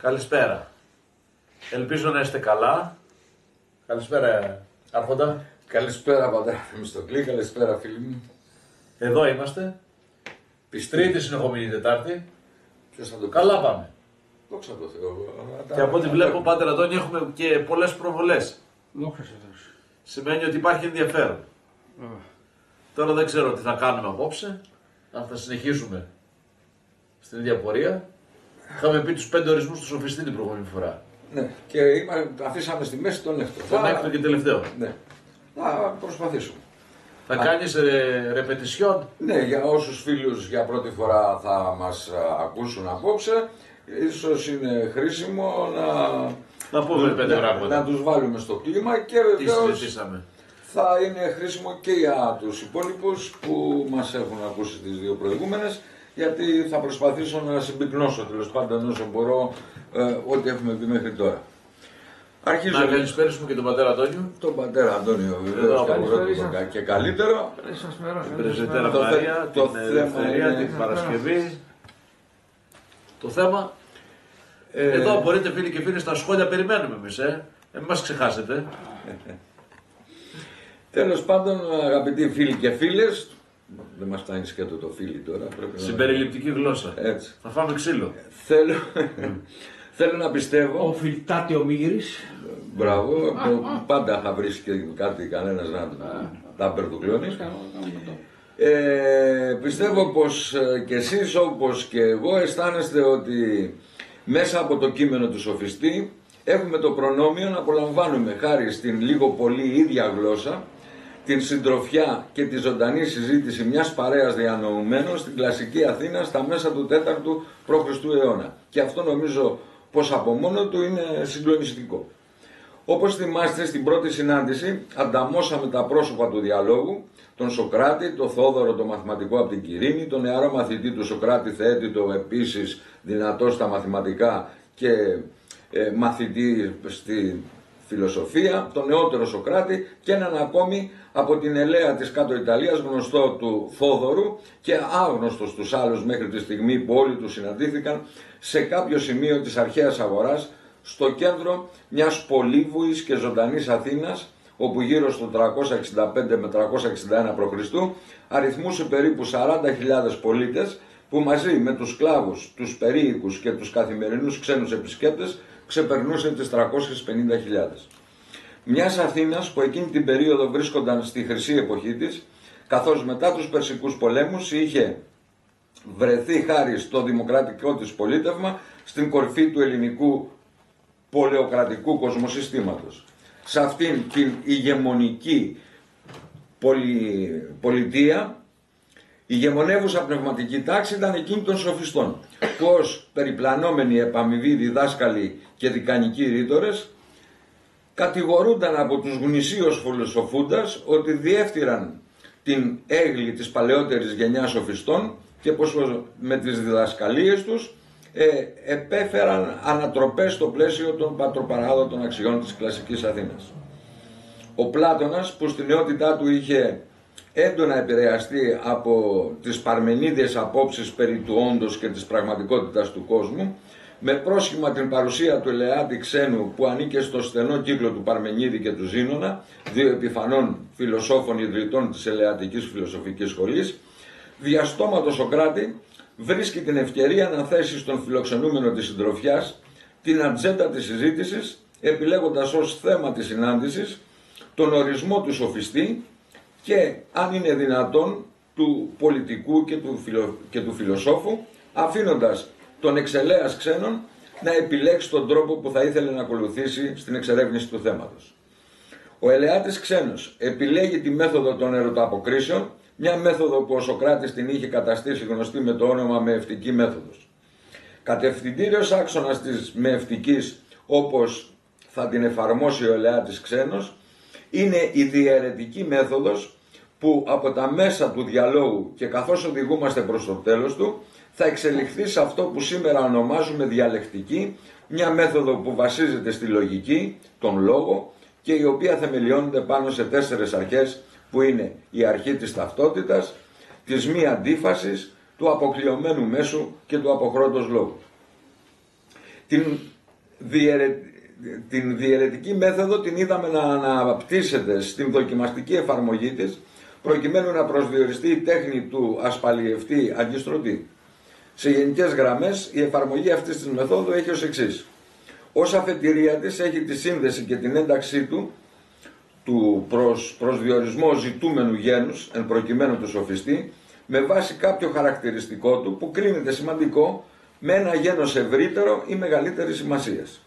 Καλησπέρα. Ελπίζω να είστε καλά. Καλησπέρα, Άρχοντα. Καλησπέρα, πατέρα Θεμιστοκλή. Καλησπέρα, φίλοι μου. Εδώ είμαστε. Τρίτη συνεχόμενη Τετάρτη. Ποιος θα το πει? Καλά πάμε. Δόξα τω Θεώ. Και από ό,τι βλέπω, Πάτερ Αντώνη, έχουμε και πολλές προβολές. Δόξα σε Θεός. Σημαίνει ότι υπάρχει ενδιαφέρον. Τώρα δεν ξέρω τι θα κάνουμε απόψε. Αν θα συνεχίσουμε στην ίδια πορεία. Είχαμε πει τους 5 ορισμούς του σοφιστή την προηγούμενη φορά. Ναι, και αφήσαμε στη μέση τον έκτο. Τον έκτο και τελευταίο. Ναι. Θα προσπαθήσουμε. Θα κάνεις ρεπετησιόν. Ναι, για όσους φίλους για πρώτη φορά θα μας ακούσουν απόψε, ίσως είναι χρήσιμο να πούμε 5 πράγματα. Να τους βάλουμε στο κλίμα και Τι βεβαίως συζητήσαμε. θα είναι χρήσιμο και για τους υπόλοιπους που μας έχουν ακούσει τις δύο προηγούμενες, γιατί θα προσπαθήσω να συμπυκνώσω τέλος πάντων όσο μπορώ ό,τι έχουμε πει μέχρι τώρα. Αρχίζω. Να καλησπέρισουμε και τον πατέρα Αντώνιο. Τον πατέρα Αντώνιο βεβαίως και καλύτερο. Την Πρεσβυτέρα Μαρία, την Ελευθερία, την Παρασκευή. Το θέμα. Εδώ μπορείτε φίλοι και φίλοι στα σχόλια, περιμένουμε εμείς. Μην μας ξεχάσετε. Τέλος πάντων, αγαπητοί φίλοι και φίλες, δεν μας φτάνει σκέτο το φίλοι τώρα. Συμπεριληπτική γλώσσα. Έτσι. Θα φάμε ξύλο. Θέλω να πιστεύω. Ο Φιλτάτη ο Μίγρης. Μπράβο, πάντα θα βρει και κάτι κανένας να τα μπερδουκλώνει. Πιστεύω πως και εσείς όπως και εγώ αισθάνεστε ότι μέσα από το κείμενο του σοφιστή έχουμε το προνόμιο να απολαμβάνουμε χάρη στην λίγο πολύ ίδια γλώσσα την συντροφιά και τη ζωντανή συζήτηση μιας παρέας διανοουμένων στην κλασική Αθήνα στα μέσα του 4ου π.Χ. αιώνα. Και αυτό νομίζω πως από μόνο του είναι συγκλονιστικό. Όπως θυμάστε, στην πρώτη συνάντηση ανταμώσαμε τα πρόσωπα του διαλόγου, τον Σοκράτη, τον Θόδωρο, τον μαθηματικό από την Κυρίνη, τον νεαρό μαθητή του Σοκράτη Θεέτητο, επίσης δυνατό στα μαθηματικά και μαθητή στη φιλοσοφία, τον νεότερο Σοκράτη και έναν ακόμη από την Ελέα της Κάτω Ιταλίας, γνωστό του Θόδωρου και άγνωστος στους άλλους μέχρι τη στιγμή που όλοι τους συναντήθηκαν σε κάποιο σημείο της αρχαίας αγοράς, στο κέντρο μιας πολύβουης και ζωντανής Αθήνας, όπου γύρω στο 365 με 361 π.Χ. αριθμούσε περίπου 40.000 πολίτες που μαζί με τους σκλάβους, τους περίοικους και τους καθημερινούς ξένους επισκέπτες ξεπερνούσε τις 350.000. Μιας Αθήνας που εκείνη την περίοδο βρίσκονταν στη χρυσή εποχή της, καθώς μετά τους Περσικούς πολέμους είχε βρεθεί χάρη στο δημοκρατικό της πολίτευμα στην κορυφή του ελληνικού πολεοκρατικού κοσμοσυστήματος. Σε αυτήν την ηγεμονική πολιτεία, η ηγεμονεύουσα πνευματική τάξη ήταν εκείνη των σοφιστών, που ως περιπλανόμενοι επαμοιβοί διδάσκαλοι και δικανικοί ρήτορες κατηγορούνταν από τους γνησίους φιλοσοφούντας ότι διέφτυραν την έγκλη της παλαιότερης γενιάς σοφιστών και πως με τις διδασκαλίες τους επέφεραν ανατροπές στο πλαίσιο των πατροπαράδοτων αξιών της κλασικής Αθήνας. Ο Πλάτωνας, που στην νεότητά του είχε έντονα επηρεαστεί από τις παρμενίδιες απόψεις περί του όντος και της πραγματικότητας του κόσμου, με πρόσχημα την παρουσία του Ελεάτη Ξένου που ανήκε στο στενό κύκλο του Παρμενίδη και του Ζήνωνα, δύο επιφανών φιλοσόφων ιδρυτών της Ελεατικής Φιλοσοφικής Σχολής, διαστόματος Σοκράτη βρίσκει την ευκαιρία να θέσει στον φιλοξενούμενο της συντροφιάς την ατζέντα της συζήτησης, επιλέγοντας ως θέμα της συνάντησης τον ορισμό του σοφιστή και, αν είναι δυνατόν, του πολιτικού και του φιλοσόφου, αφήνοντας τον εξελέας ξένον να επιλέξει τον τρόπο που θα ήθελε να ακολουθήσει στην εξερεύνηση του θέματος. Ο Ελεάτης Ξένος επιλέγει τη μέθοδο των ερωταποκρίσεων, μια μέθοδο που ο Σοκράτης την είχε καταστήσει γνωστή με το όνομα μεευτική μέθοδος. Κατευθυντήριος άξονας της μεευτικής, όπως θα την εφαρμόσει ο Ελεάτης Ξένος, είναι η διαιρετική μέθοδος που από τα μέσα του διαλόγου και καθώς οδηγούμαστε προς το τέλος του, θα εξελιχθεί σε αυτό που σήμερα ονομάζουμε διαλεκτική, μια μέθοδο που βασίζεται στη λογική, τον λόγο και η οποία θεμελιώνεται πάνω σε 4 αρχές που είναι η αρχή της ταυτότητας, της μη αντίφασης, του αποκλειωμένου μέσου και του αποχρόντος λόγου. Την διαιρετική μέθοδο την είδαμε να αναπτύσσεται στην δοκιμαστική εφαρμογή της, προκειμένου να προσδιοριστεί η τέχνη του ασπαλιευτή αγκιστρωτή. Σε γενικές γραμμές, η εφαρμογή αυτής της μεθόδου έχει ως εξής. Ως αφετηρία της έχει τη σύνδεση και την ένταξή του προσδιορισμό ζητούμενου γένους, εν προκειμένου του σοφιστή, με βάση κάποιο χαρακτηριστικό του που κρίνεται σημαντικό με ένα γένος ευρύτερο ή μεγαλύτερης σημασίας.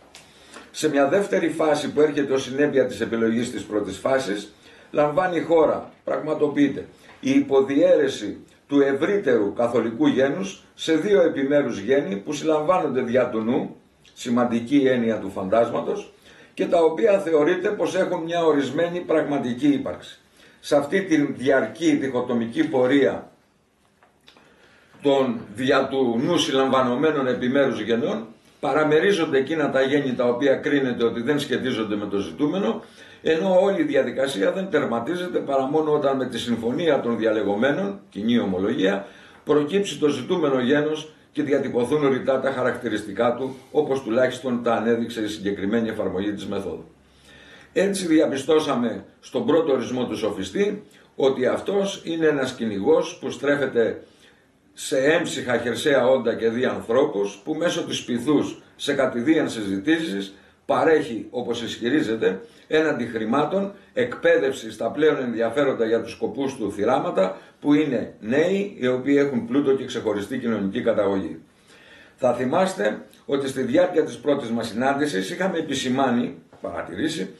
Σε μια δεύτερη φάση που έρχεται ως συνέπεια της επιλογής της πρώτης φάσης, λαμβάνει η χώρα, πραγματοποιείται, η υποδιέρεση του ευρύτερου καθολικού γένους σε δύο επιμέρους γένη που συλλαμβάνονται δια του νου, σημαντική έννοια του φαντάσματος, και τα οποία θεωρείται πως έχουν μια ορισμένη πραγματική ύπαρξη. Σε αυτή τη διαρκή διχοτομική πορεία των δια του νου συλλαμβανωμένων επιμέρους γενών, παραμερίζονται εκείνα τα γέννη τα οποία κρίνεται ότι δεν σχετίζονται με το ζητούμενο, ενώ όλη η διαδικασία δεν τερματίζεται παρά μόνο όταν με τη συμφωνία των διαλεγωμένων, κοινή ομολογία, προκύψει το ζητούμενο γένος και διατυπωθούν ρητά τα χαρακτηριστικά του, όπως τουλάχιστον τα ανέδειξε η συγκεκριμένη εφαρμογή της μεθόδου. Έτσι διαπιστώσαμε στον πρώτο ορισμό του σοφιστή ότι αυτός είναι ένας κυνηγός που στρέφεται σε έμψυχα χερσαία όντα και δι' ανθρώπους, που μέσω της πειθούς σε κατηδίαν συζητήσεις παρέχει, όπως ισχυρίζεται, έναντι χρημάτων εκπαίδευση στα πλέον ενδιαφέροντα για τους σκοπούς του θυράματα, που είναι νέοι οι οποίοι έχουν πλούτο και ξεχωριστή κοινωνική καταγωγή. Θα θυμάστε ότι στη διάρκεια της πρώτης μας συνάντησης είχαμε επισημάνει, παρατηρήσει,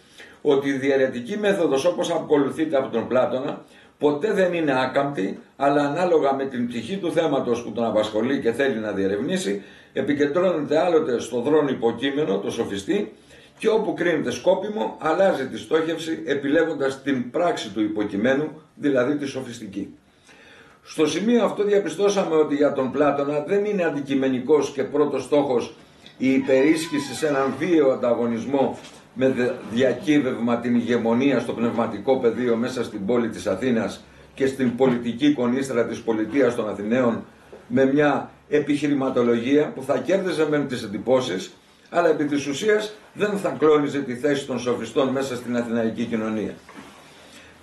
ότι η διαιρετική μέθοδος όπως ακολουθείται από τον Πλάτωνα ποτέ δεν είναι άκαμπτη, αλλά ανάλογα με την πτυχή του θέματος που τον απασχολεί και θέλει να διερευνήσει, επικεντρώνεται άλλοτε στο δρόν υποκείμενο, το σοφιστή, και όπου κρίνεται σκόπιμο, αλλάζει τη στόχευση επιλέγοντας την πράξη του υποκειμένου, δηλαδή τη σοφιστική. Στο σημείο αυτό διαπιστώσαμε ότι για τον Πλάτωνα δεν είναι αντικειμενικός και πρώτος στόχος η υπερίσχυση σε έναν βίαιο ανταγωνισμό με διακύβευμα την ηγεμονία στο πνευματικό πεδίο μέσα στην πόλη της Αθήνας και στην πολιτική κονίστρα της πολιτείας των Αθηναίων, με μια επιχειρηματολογία που θα κέρδιζε με τις εντυπώσεις, αλλά επί της ουσίας δεν θα κλώνιζε τη θέση των σοφιστών μέσα στην αθηναϊκή κοινωνία.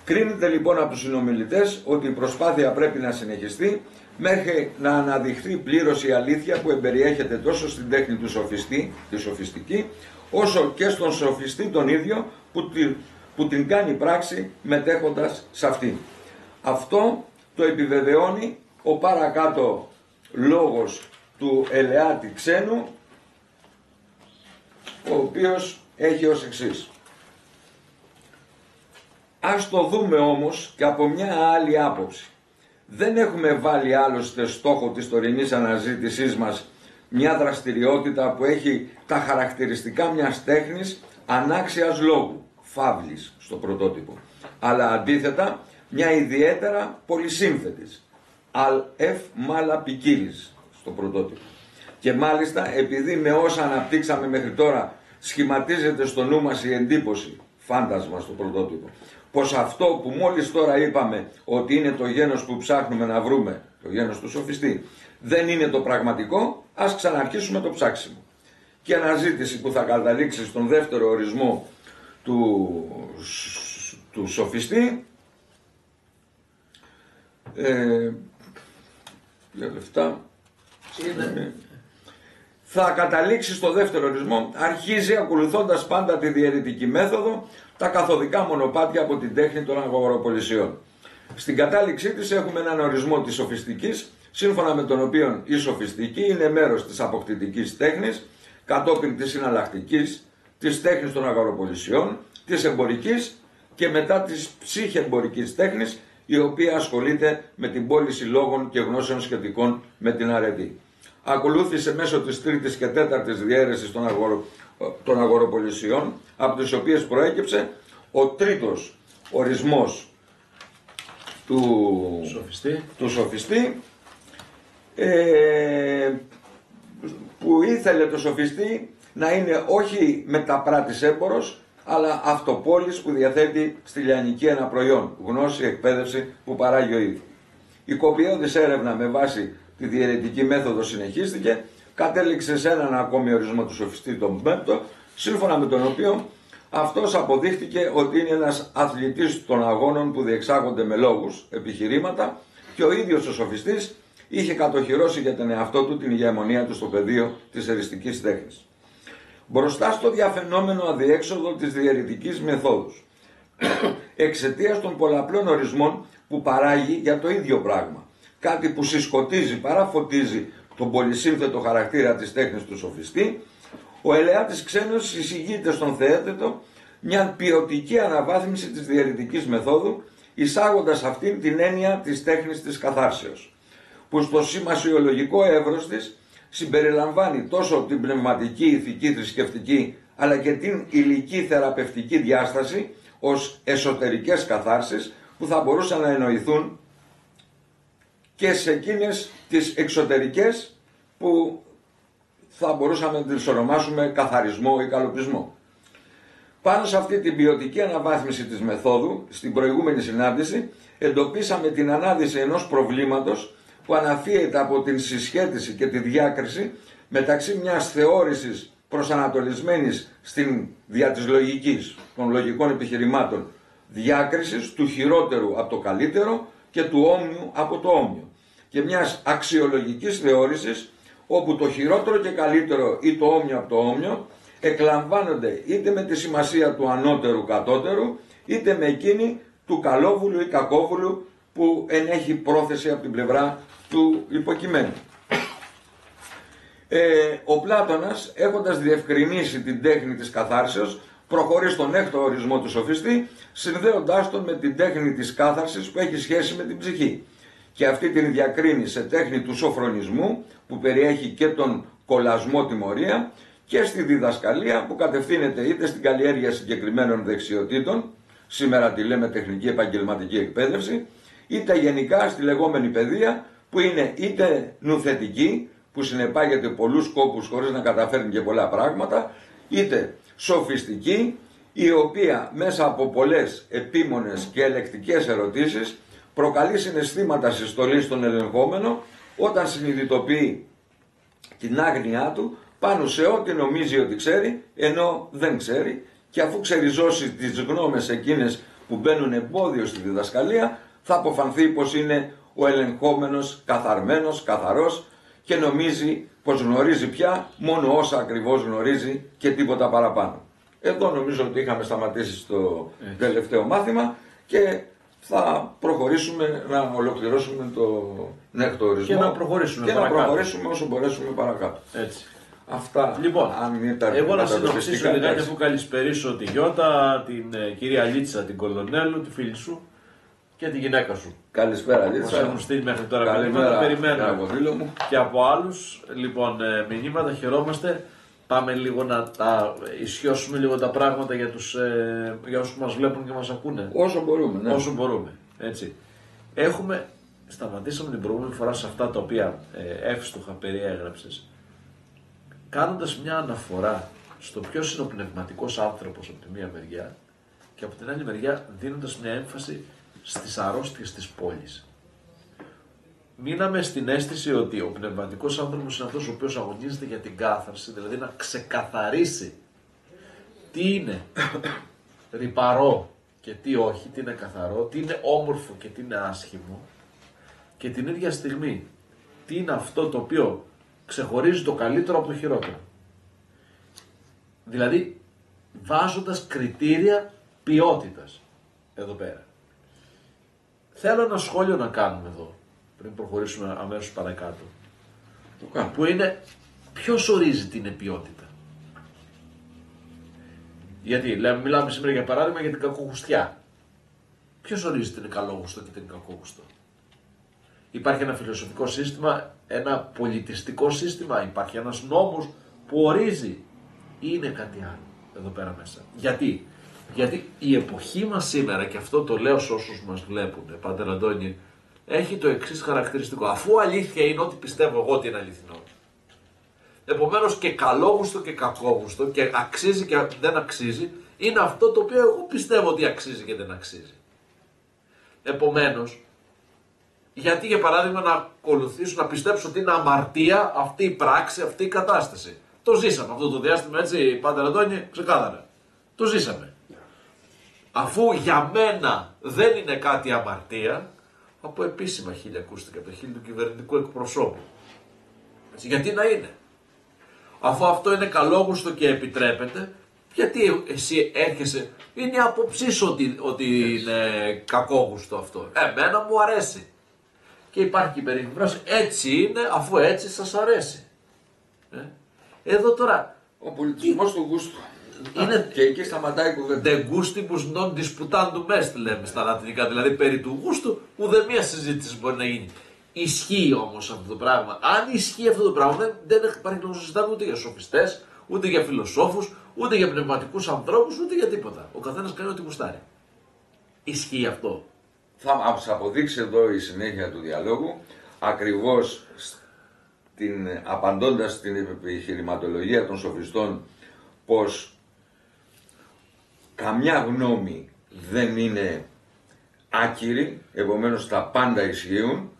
Κρίνεται λοιπόν από τους συνομιλητές ότι η προσπάθεια πρέπει να συνεχιστεί μέχρι να αναδειχθεί πλήρως η αλήθεια που εμπεριέχεται τόσο στην τέχνη του σοφιστή, τη σοφιστική, όσο και στον σοφιστή τον ίδιο που την κάνει πράξη μετέχοντας σε αυτή. Αυτό το επιβεβαιώνει ο παρακάτω λόγος του Ελεάτη Ξένου, ο οποίος έχει ως εξής. Ας το δούμε όμως και από μια άλλη άποψη. Δεν έχουμε βάλει άλλωστε στόχο της τωρινής αναζήτησής μας μια δραστηριότητα που έχει τα χαρακτηριστικά μιας τέχνης ανάξιας λόγου, φαύλης στο πρωτότυπο, αλλά αντίθετα μια ιδιαίτερα πολυσύνθετης, μάλα ποικίλης στο πρωτότυπο. Και μάλιστα επειδή με όσα αναπτύξαμε μέχρι τώρα σχηματίζεται στο νου μας η εντύπωση, φάντασμα στο πρωτότυπο, πως αυτό που μόλις τώρα είπαμε ότι είναι το γένος που ψάχνουμε να βρούμε, το γένος του σοφιστή, δεν είναι το πραγματικό, ας ξαναρχίσουμε το ψάξιμο. Και αναζήτηση που θα καταλήξει στον δεύτερο ορισμό του σοφιστή, θα καταλήξει στο δεύτερο ορισμό, αρχίζει ακολουθώντας πάντα τη διαιρετική μέθοδο, τα καθοδικά μονοπάτια από την τέχνη των αγοροπολισιών. Στην κατάληξή της έχουμε έναν ορισμό της σοφιστικής, σύμφωνα με τον οποίο η σοφιστική είναι μέρος της αποκτητικής τέχνης, κατόπιν της συναλλακτικής, της τέχνης των αγοροπολισιών, της εμπορικής και μετά της ψυχεμπορικής τέχνης, η οποία ασχολείται με την πώληση λόγων και γνώσεων σχετικών με την αρετή. Ακολούθησε μέσω της τρίτης και τέταρτης διαίρεσης των αγοροπολισιών, από τις οποίες προέκυψε ο τρίτος ορισμός του σοφιστή, που ήθελε το σοφιστή να είναι όχι μεταπράτης έμπορος, αλλά αυτοπόλης που διαθέτει στη λιανική ένα προϊόν, γνώση, εκπαίδευση που παράγει ο ίδιος. Η κοπιώδης έρευνα με βάση τη διαιρετική μέθοδο συνεχίστηκε, κατέληξε σε έναν ακόμη ορισμό του σοφιστή, τον πέμπτο, σύμφωνα με τον οποίο αυτός αποδείχτηκε ότι είναι ένας αθλητής των αγώνων που διεξάγονται με λόγους, επιχειρήματα, και ο ίδιος ο σοφιστής είχε κατοχυρώσει για τον εαυτό του την ηγεμονία του στο πεδίο της εριστικής τέχνης. Μπροστά στο διαφαινόμενο αδιέξοδο της διαιρετικής μεθόδου, εξαιτίας των πολλαπλών ορισμών που παράγει για το ίδιο πράγμα, κάτι που συσκοτίζει παρά φωτίζει τον πολυσύνθετο χαρακτήρα της τέχνης του σοφιστή, ο Ελεάτης Ξένος εισηγείται στον θεέτετο μια ποιοτική αναβάθμιση της διαιρετικής μεθόδου, εισάγοντας αυτήν την έννοια της τέχνης της καθάρσεως, που στο σημασιολογικό εύρος της συμπεριλαμβάνει τόσο την πνευματική, ηθική, θρησκευτική, αλλά και την υλική θεραπευτική διάσταση ως εσωτερικές καθάρσεις που θα μπορούσαν να εννοηθούν και σε εκείνες τις εξωτερικές που θα μπορούσαμε να τις ονομάσουμε καθαρισμό ή καλοπισμό. Πάνω σε αυτή την ποιοτική αναβάθμιση της μεθόδου, στην προηγούμενη συνάντηση, εντοπίσαμε την ανάδυση ενός προβλήματος που αναφύεται από την συσχέτιση και τη διάκριση μεταξύ μιας θεώρησης προσανατολισμένης στην δια της λογικής, των λογικών επιχειρημάτων, διάκρισης του χειρότερου από το καλύτερο και του όμοιου από το όμοιο, και μιας αξιολογικής θεώρησης όπου το χειρότερο και καλύτερο ή το όμοιο από το όμοιο εκλαμβάνονται είτε με τη σημασία του ανώτερου κατώτερου, είτε με εκείνη του καλόβουλου ή κακόβουλου που ενέχει πρόθεση από την πλευρά του υποκειμένου. Ο Πλάτωνας, έχοντας διευκρινίσει την τέχνη της καθάρσεως, προχωρεί στον έκτο ορισμό του σοφιστή, συνδέοντάς τον με την τέχνη της κάθαρσης που έχει σχέση με την ψυχή, και αυτή την διακρίνει σε τέχνη του σοφρονισμού που περιέχει και τον κολασμό τιμωρία, και στη διδασκαλία που κατευθύνεται είτε στην καλλιέργεια συγκεκριμένων δεξιοτήτων, σήμερα τη λέμε τεχνική επαγγελματική εκπαίδευση, είτε γενικά στη λεγόμενη παιδεία που είναι είτε νουθετική, που συνεπάγεται πολλούς κόπους χωρίς να καταφέρνει και πολλά πράγματα, είτε σοφιστική, η οποία μέσα από πολλές επίμονες και ελεκτικές ερωτήσεις προκαλεί συναισθήματα συστολής στον ελεγχόμενο όταν συνειδητοποιεί την άγνοιά του πάνω σε ό,τι νομίζει ότι ξέρει, ενώ δεν ξέρει, και αφού ξεριζώσει τις γνώμες εκείνες που μπαίνουν εμπόδιο στη διδασκαλία, θα αποφανθεί πως είναι ο ελεγχόμενος καθαρμένος, καθαρός, και νομίζει πως γνωρίζει πια μόνο όσα ακριβώς γνωρίζει και τίποτα παραπάνω. Εδώ νομίζω ότι είχαμε σταματήσει στο τελευταίο μάθημα και θα προχωρήσουμε να ολοκληρώσουμε τον έκτο ορισμό και να προχωρήσουμε, όσο μπορέσουμε παρακάτω. Έτσι. Αυτά. Λοιπόν, εγώ να συνοψίσω λιγάκι, αφού καλησπερίσω τη Γιώτα, την κυρία Λίτσα, την Κολονέλου, τη φίλη σου και τη γυναίκα σου. Καλησπέρα, Λίτσα. Μας έχουν στείλει μέχρι τώρα μηνύματα, περιμένω και από άλλους. Λοιπόν, μηνύματα, χαιρόμαστε. Πάμε λίγο να τα ισιώσουμε λίγο τα πράγματα για όσους μας βλέπουν και μας ακούνε. Όσο μπορούμε, ναι. Όσο μπορούμε, έτσι. Σταματήσαμε την προηγούμενη φορά σε αυτά τα οποία εύστοχα περιέγραψες, κάνοντας μια αναφορά στο ποιος είναι ο πνευματικός άνθρωπος από τη μία μεριά και από την άλλη μεριά δίνοντας μια έμφαση στις αρρώστιες της πόλης. Μείναμε στην αίσθηση ότι ο πνευματικός άνθρωπος είναι αυτός ο οποίος αγωνίζεται για την κάθαρση, δηλαδή να ξεκαθαρίσει τι είναι ρυπαρό και τι όχι, τι είναι καθαρό, τι είναι όμορφο και τι είναι άσχημο, και την ίδια στιγμή τι είναι αυτό το οποίο ξεχωρίζει το καλύτερο από το χειρότερο. Δηλαδή βάζοντας κριτήρια ποιότητας εδώ πέρα. Θέλω ένα σχόλιο να κάνουμε εδώ, πριν προχωρήσουμε αμέσως παρακάτω, που είναι ποιος ορίζει την ποιότητα. Γιατί μιλάμε σήμερα για παράδειγμα για την κακογουστιά. Ποιος ορίζει τι είναι καλόγουστο και τι είναι κακόγουστο? Υπάρχει ένα φιλοσοφικό σύστημα, ένα πολιτιστικό σύστημα, υπάρχει ένας νόμος που ορίζει, ή είναι κάτι άλλο εδώ πέρα μέσα? Γιατί η εποχή μας σήμερα, και αυτό το λέω σε όσους μας βλέπουν, Πάτερ Αντώνη, έχει το εξής χαρακτηριστικό. Αφού αλήθεια είναι ό,τι πιστεύω εγώ ότι είναι αληθινό, επομένως και καλόγουστο και κακόγουστο, και αξίζει και δεν αξίζει, είναι αυτό το οποίο εγώ πιστεύω ότι αξίζει και δεν αξίζει. Επομένως, Γιατί για παράδειγμα να ακολουθήσουν, να πιστέψουν ότι είναι αμαρτία αυτή η πράξη, αυτή η κατάσταση. Το ζήσαμε αυτό το διάστημα, έτσι, Πάτερ Αντώνη, ξεκάθαρα. Το ζήσαμε. Αφού για μένα δεν είναι κάτι αμαρτία, από επίσημα χίλια ακούστηκε, από το χείλη του κυβερνητικού εκπροσώπου. Έτσι, γιατί να είναι. Αφού αυτό είναι καλόγουστο και επιτρέπεται, γιατί εσύ έρχεσαι, είναι η άποψή σου ότι είναι κακόγουστο αυτό. Εμένα μου αρέσει. Και υπάρχει και η περιγραφή, έτσι είναι, αφού έτσι σας αρέσει. Εδώ τώρα... Ο πολιτισμός του γούστου. Είναι Και εκεί σταματάει η κουβέντα. de gustibus non disputandum est, λέμε στα λατινικά, δηλαδή περί του γούστου ουδέμια συζήτηση μπορεί να γίνει. Ισχύει όμως αυτό το πράγμα. Αν ισχύει αυτό το πράγμα, δεν υπάρχει να το συζητάμε ούτε για σοφιστές, ούτε για φιλοσόφους, ούτε για πνευματικούς ανθρώπους, ούτε για τίποτα. Ο καθένας κάνει ό,τι γουστάρει. Ισχύει αυτό. Θα μας αποδείξει εδώ η συνέχεια του διαλόγου, ακριβώς απαντώντας στην επιχειρηματολογία των σοφιστών, πως καμιά γνώμη δεν είναι άκυρη, επομένως τα πάντα ισχύουν.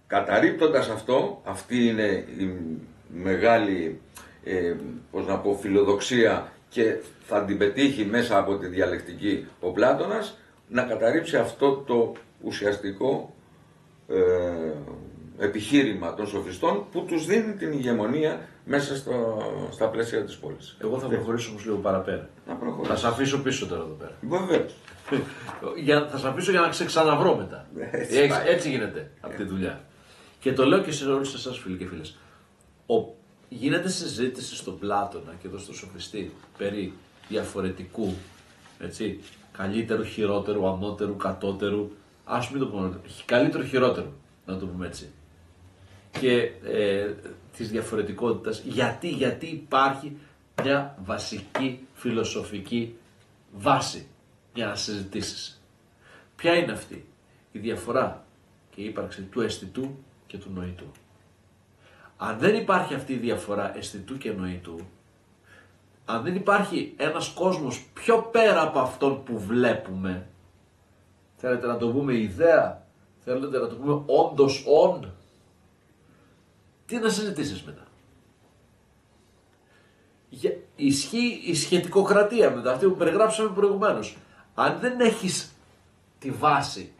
Καταρρίπτοντας αυτό, αυτή είναι η μεγάλη φιλοδοξία και θα την πετύχει μέσα από τη διαλεκτική ο Πλάτωνας, να καταρρύψει αυτό το ουσιαστικό επιχείρημα των σοφιστών που τους δίνει την ηγεμονία μέσα στα πλαίσια της πόλης. Εγώ θα προχωρήσω όμως λίγο παραπέρα. Θα σε αφήσω πίσω τώρα εδώ πέρα. Βεβαίως. Θα σε αφήσω για να ξαναβρω μετά. Έτσι γίνεται από τη δουλειά. Και το λέω και σε όλους εσάς φίλοι και φίλες. Γίνεται συζήτηση στον Πλάτωνα και εδώ στο σοφιστή περί διαφορετικού, έτσι, καλύτερου, χειρότερου, ανώτερου, κατώτερου, ας μην το πούμε, καλύτερου, χειρότερου, να το πούμε έτσι. Και της διαφορετικότητας, γιατί υπάρχει μια βασική φιλοσοφική βάση για να συζητήσεις. Ποια είναι αυτή? Η διαφορά και η ύπαρξη του αισθητού και του νοητού. Αν δεν υπάρχει αυτή η διαφορά αισθητού και νοητού, αν δεν υπάρχει ένας κόσμος πιο πέρα από αυτόν που βλέπουμε, θέλετε να το πούμε ιδέα, θέλετε να το πούμε όντως όν, τι να συζητήσεις μετά? Ισχύει η σχετικοκρατία μετά, αυτή που περιγράψαμε προηγουμένως. Αν δεν έχεις τη βάση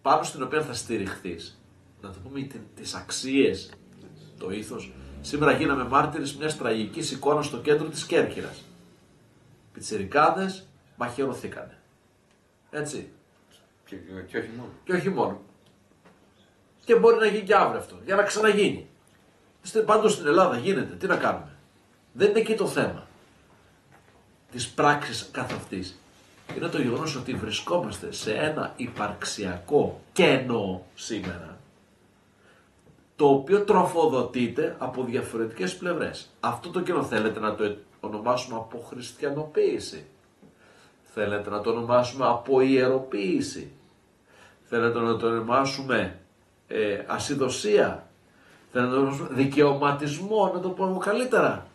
πάνω στην οποία θα στηριχθείς, να το πούμε τις αξίες, το ήθος. Σήμερα γίναμε μάρτυρες μιας τραγικής εικόνας στο κέντρο της Κέρκυρας. Πιτσιρικάδες μαχαιρωθήκανε. Έτσι. Και όχι μόνο. Και όχι μόνο. Και μπορεί να γίνει και αύριο αυτό, για να ξαναγίνει. Πάντως στην Ελλάδα γίνεται, τι να κάνουμε. Δεν είναι εκεί το θέμα της πράξης καθ' αυτής. Είναι το γεγονός ότι βρισκόμαστε σε ένα υπαρξιακό κενό σήμερα, το οποίο τροφοδοτείται από διαφορετικές πλευρές. Αυτό το κενό θέλετε να το ονομάσουμε αποχριστιανοποίηση, θέλετε να το ονομάσουμε αποιεροποίηση, θέλετε να το ονομάσουμε ασυδοσία, θέλετε να το ονομάσουμε δικαιωματισμό, να το πούμε καλύτερα.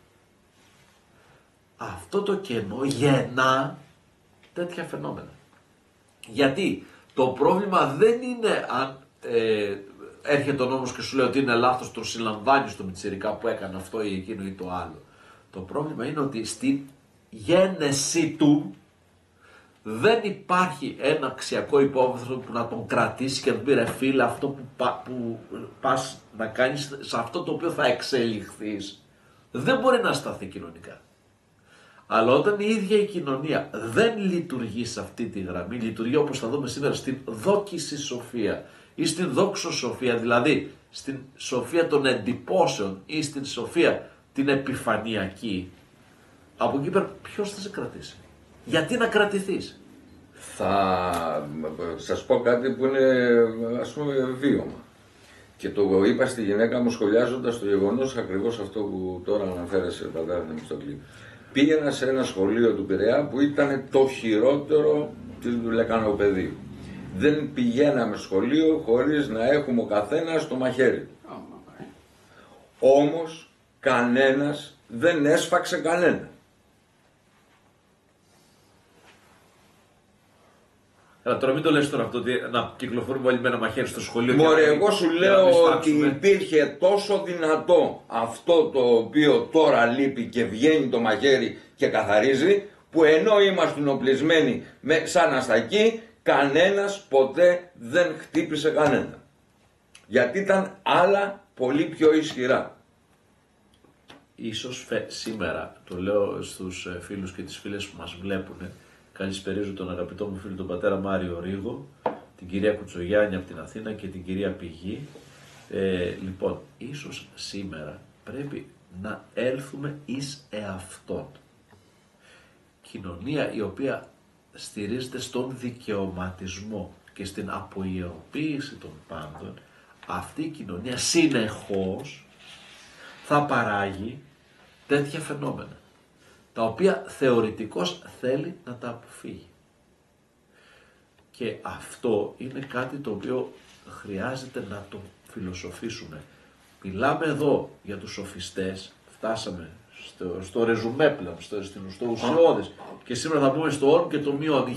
Αυτό το κενό γεννά τέτοια φαινόμενα. Γιατί το πρόβλημα δεν είναι αν έρχεται ο νόμος και σου λέει ότι είναι λάθος, το συλλαμβάνει στο πιτσιρικά που έκανε αυτό ή εκείνο ή το άλλο. Το πρόβλημα είναι ότι στην γένεση του δεν υπάρχει ένα αξιακό υπόβαθρο που να τον κρατήσει και να του πει ρε φίλε, αυτό που πας να κάνεις, σε αυτό το οποίο θα εξελιχθείς, δεν μπορεί να σταθεί κοινωνικά. Αλλά όταν η ίδια η κοινωνία δεν λειτουργεί σε αυτή τη γραμμή, λειτουργεί όπως θα δούμε σήμερα στην δόκηση σοφία ή στην δόξο σοφία, δηλαδή στην σοφία των εντυπώσεων ή στην σοφία την επιφανειακή, από εκεί πέρα ποιος θα σε κρατήσει? Γιατί να κρατηθείς? Θα σας πω κάτι που είναι ας πούμε βίωμα. Και το είπα στη γυναίκα μου σχολιάζοντας το γεγονός ακριβώς αυτό που τώρα αναφέρεσαι, πατέρα Θεμιστοκλή. Πήγαινα σε ένα σχολείο του Πειραιά που ήταν το χειρότερο της λεκανοπαιδείου. Δεν πηγαίναμε σχολείο χωρίς να έχουμε ο καθένας το μαχαίρι του. Όμως κανένας δεν έσφαξε κανένα. Αλλά τώρα μην το λες τώρα αυτό ότι να κυκλοφορούμε όλοι με ένα μαχαίρι στο σχολείο. Μωρέ, και να- εγώ σου και να λέω μην ότι σφάξουμε. υπήρχε τόσο δυνατό αυτό το οποίο τώρα λείπει και βγαίνει το μαχαίρι και καθαρίζει, που ενώ ήμασταν οπλισμένοι σαν αστακοί, κανένας ποτέ δεν χτύπησε κανένα. Γιατί ήταν άλλα πολύ πιο ισχυρά. Ίσως σήμερα, το λέω στους φίλους και τις φίλες που μας βλέπουν, καλησπερίζω τον αγαπητό μου φίλο τον πατέρα Μάριο Ρίγο, την κυρία Κουτσογιάννη από την Αθήνα και την κυρία Πηγή. Λοιπόν, ίσως σήμερα πρέπει να έλθουμε εις εαυτόν. Κοινωνία η οποία στηρίζεται στον δικαιωματισμό και στην αποιοποίηση των πάντων, αυτή η κοινωνία συνεχώς θα παράγει τέτοια φαινόμενα, τα οποία θεωρητικώς θέλει να τα αποφύγει. Και αυτό είναι κάτι το οποίο χρειάζεται να το φιλοσοφήσουμε. Μιλάμε εδώ για τους σοφιστές, φτάσαμε στο ρεζουμέ πλέον, στο ουσιώδες, και σήμερα θα πούμε στο όρμ και το μειόν.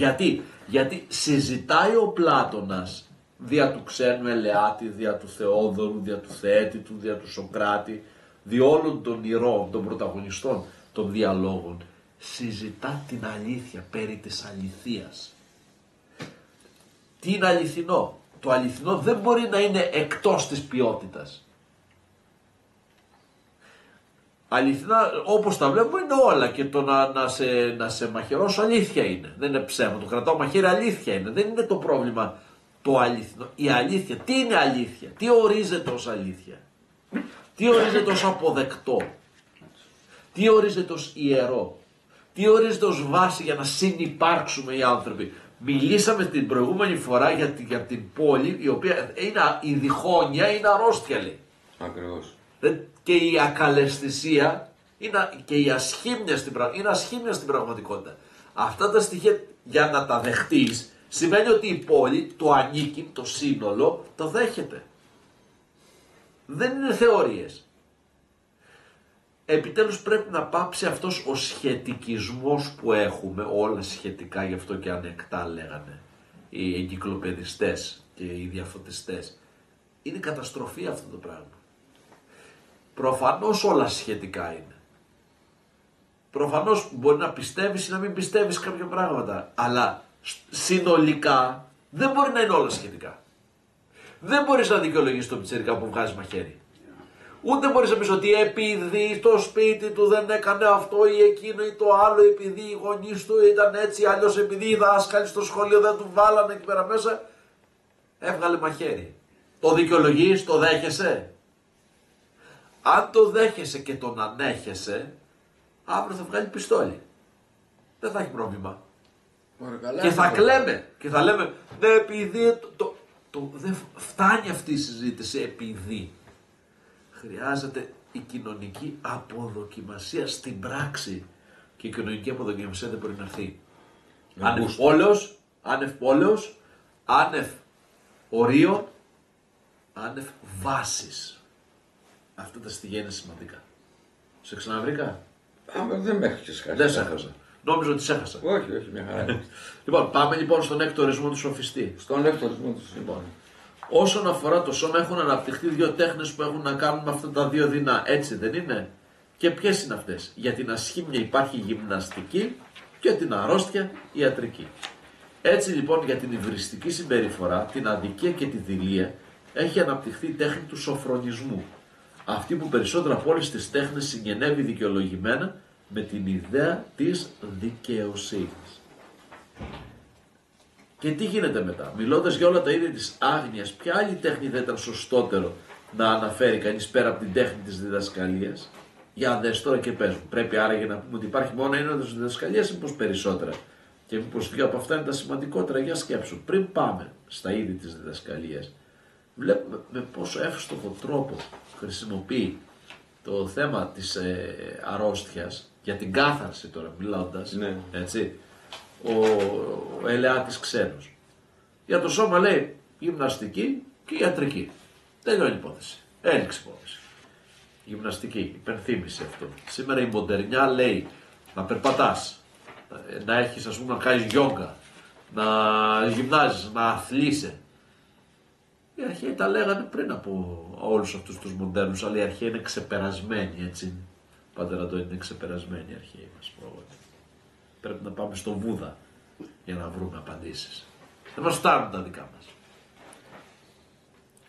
Γιατί συζητάει ο Πλάτωνας δια του ξένου Ελεάτη, δια του Θεόδωρου, δια του Θεέτητου, δια του Σοκράτη, δι' όλων των ηρώων, των πρωταγωνιστών των διαλόγων, συζητά την αλήθεια, περί της αληθείας. Τι είναι αληθινό? Το αληθινό δεν μπορεί να είναι εκτός της ποιότητας. Αληθινά, όπως τα βλέπουμε, είναι όλα, και το να σε μαχαιρώσω αλήθεια είναι. Δεν είναι ψέμα, το κρατάω μαχαίρι αλήθεια είναι. Δεν είναι το πρόβλημα το αληθινό. Η αλήθεια, τι είναι αλήθεια? Τι ορίζεται ως αλήθεια? Τι ορίζεται ως αποδεκτό? Τι ορίζεται ως ιερό? Τι ορίζεται ως βάση για να συνυπάρξουμε οι άνθρωποι? Μιλήσαμε την προηγούμενη φορά για την πόλη, η οποία είναι η διχόνοια, είναι αρρώστια, λέει. Ακριβώς. Και η ακαλαισθησία και η ασχήμια είναι ασχήμια στην πραγματικότητα. Αυτά τα στοιχεία, για να τα δεχτείς, σημαίνει ότι η πόλη, το ανήκει, το σύνολο, το δέχεται. Δεν είναι θεωρίες. Επιτέλους πρέπει να πάψει αυτός ο σχετικισμός που έχουμε, όλα σχετικά, γι' αυτό και ανεκτά λέγανε οι εγκυκλοπαιδιστές και οι διαφωτιστές. Είναι καταστροφή αυτό το πράγμα. Προφανώς όλα σχετικά είναι. Προφανώς μπορεί να πιστεύεις ή να μην πιστεύεις κάποια πράγματα, αλλά συνολικά δεν μπορεί να είναι όλα σχετικά. Δεν μπορείς να δικαιολογήσεις τον πιτσιρικά που βγάζει μαχαίρι. Ούτε μπορείς να πεις ότι επειδή στο σπίτι του δεν έκανε αυτό ή εκείνο ή το άλλο, επειδή οι γονείς του ήταν έτσι, αλλιώς επειδή οι δάσκαλοι στο σχολείο δεν του βάλανε εκεί πέρα μέσα, έβγαλε μαχαίρι. Το δικαιολογείς, το δέχεσαι? Αν το δέχεσαι και τον ανέχεσαι, αύριο θα βγάλει πιστόλι. Δεν θα έχει πρόβλημα. Και θα κλαίμε και θα λέμε, ναι, επειδή δεν φτάνει αυτή η συζήτηση επειδή. Χρειάζεται η κοινωνική αποδοκιμασία στην πράξη, και η κοινωνική αποδοκιμασία δεν μπορεί να έρθει άνευ πόλεως, άνευ ορίων, άνευ βάσης. Αυτά τα στοιχεία είναι σημαντικά. Σε ξαναβρήκα? Δεν με έχεις χάσει. Δεν σε έχασα. Νόμιζα ότι σε έχασα. Όχι, μια χαρά. Λοιπόν, πάμε λοιπόν στον έκτο ορισμό του σοφιστή. Στον εύτορισμό του. Λοιπόν, όσον αφορά το σώμα, έχουν αναπτυχθεί δύο τέχνες που έχουν να κάνουν με αυτά τα δύο δεινά. Έτσι δεν είναι? Και ποιες είναι αυτές? Για την ασχήμια υπάρχει γυμναστική και την αρρώστια ιατρική. Έτσι λοιπόν, για την υβριστική συμπεριφορά, την αδικία και τη δειλία, έχει αναπτυχθεί η τέχνη του σοφρονισμού. Αυτή που περισσότερα από όλες τις τέχνες συγγενεύει δικαιολογημένα με την ιδέα της δικαιοσύνης. Και τι γίνεται μετά? Μιλώντας για όλα τα είδη της άγνοιας, ποια άλλη τέχνη θα ήταν σωστότερο να αναφέρει κανείς πέρα από την τέχνη της διδασκαλίας? Για δες τώρα και πες μου. Πρέπει άραγε να πούμε ότι υπάρχει μόνο ένα της διδασκαλίας ή μήπως περισσότερα? Και μήπως δύο από αυτά είναι τα σημαντικότερα? Για σκέψου. Πριν πάμε στα είδη της διδασκαλίας, βλέπουμε με πόσο εύστοχο τρόπο χρησιμοποιεί το θέμα της αρρώστιας, για την κάθαρση τώρα μιλώντας, Ναι. έτσι, ο Ελεάτης Ξένος. Για το σώμα λέει γυμναστική και ιατρική. Τελειώνει η υπόθεση. Έληξε η υπόθεση. Γυμναστική, υπενθύμηση αυτό. Σήμερα η μοντερνιά λέει να περπατάς, να έχεις, ας πούμε, να κάνεις γιόγκα, να γυμνάζεις, να αθλείσαι. Οι αρχαίοι τα λέγανε πριν από όλους αυτούς τους μοντέρνους, αλλά οι αρχαίοι είναι ξεπερασμένοι, έτσι είναι. Πατέρα Αντώνη, είναι ξεπερασμένοι οι αρχαίοι μας πρόγονοι. Πρέπει να πάμε στο Βούδα για να βρούμε απαντήσεις. Δεν μας φτάνουν τα δικά μας.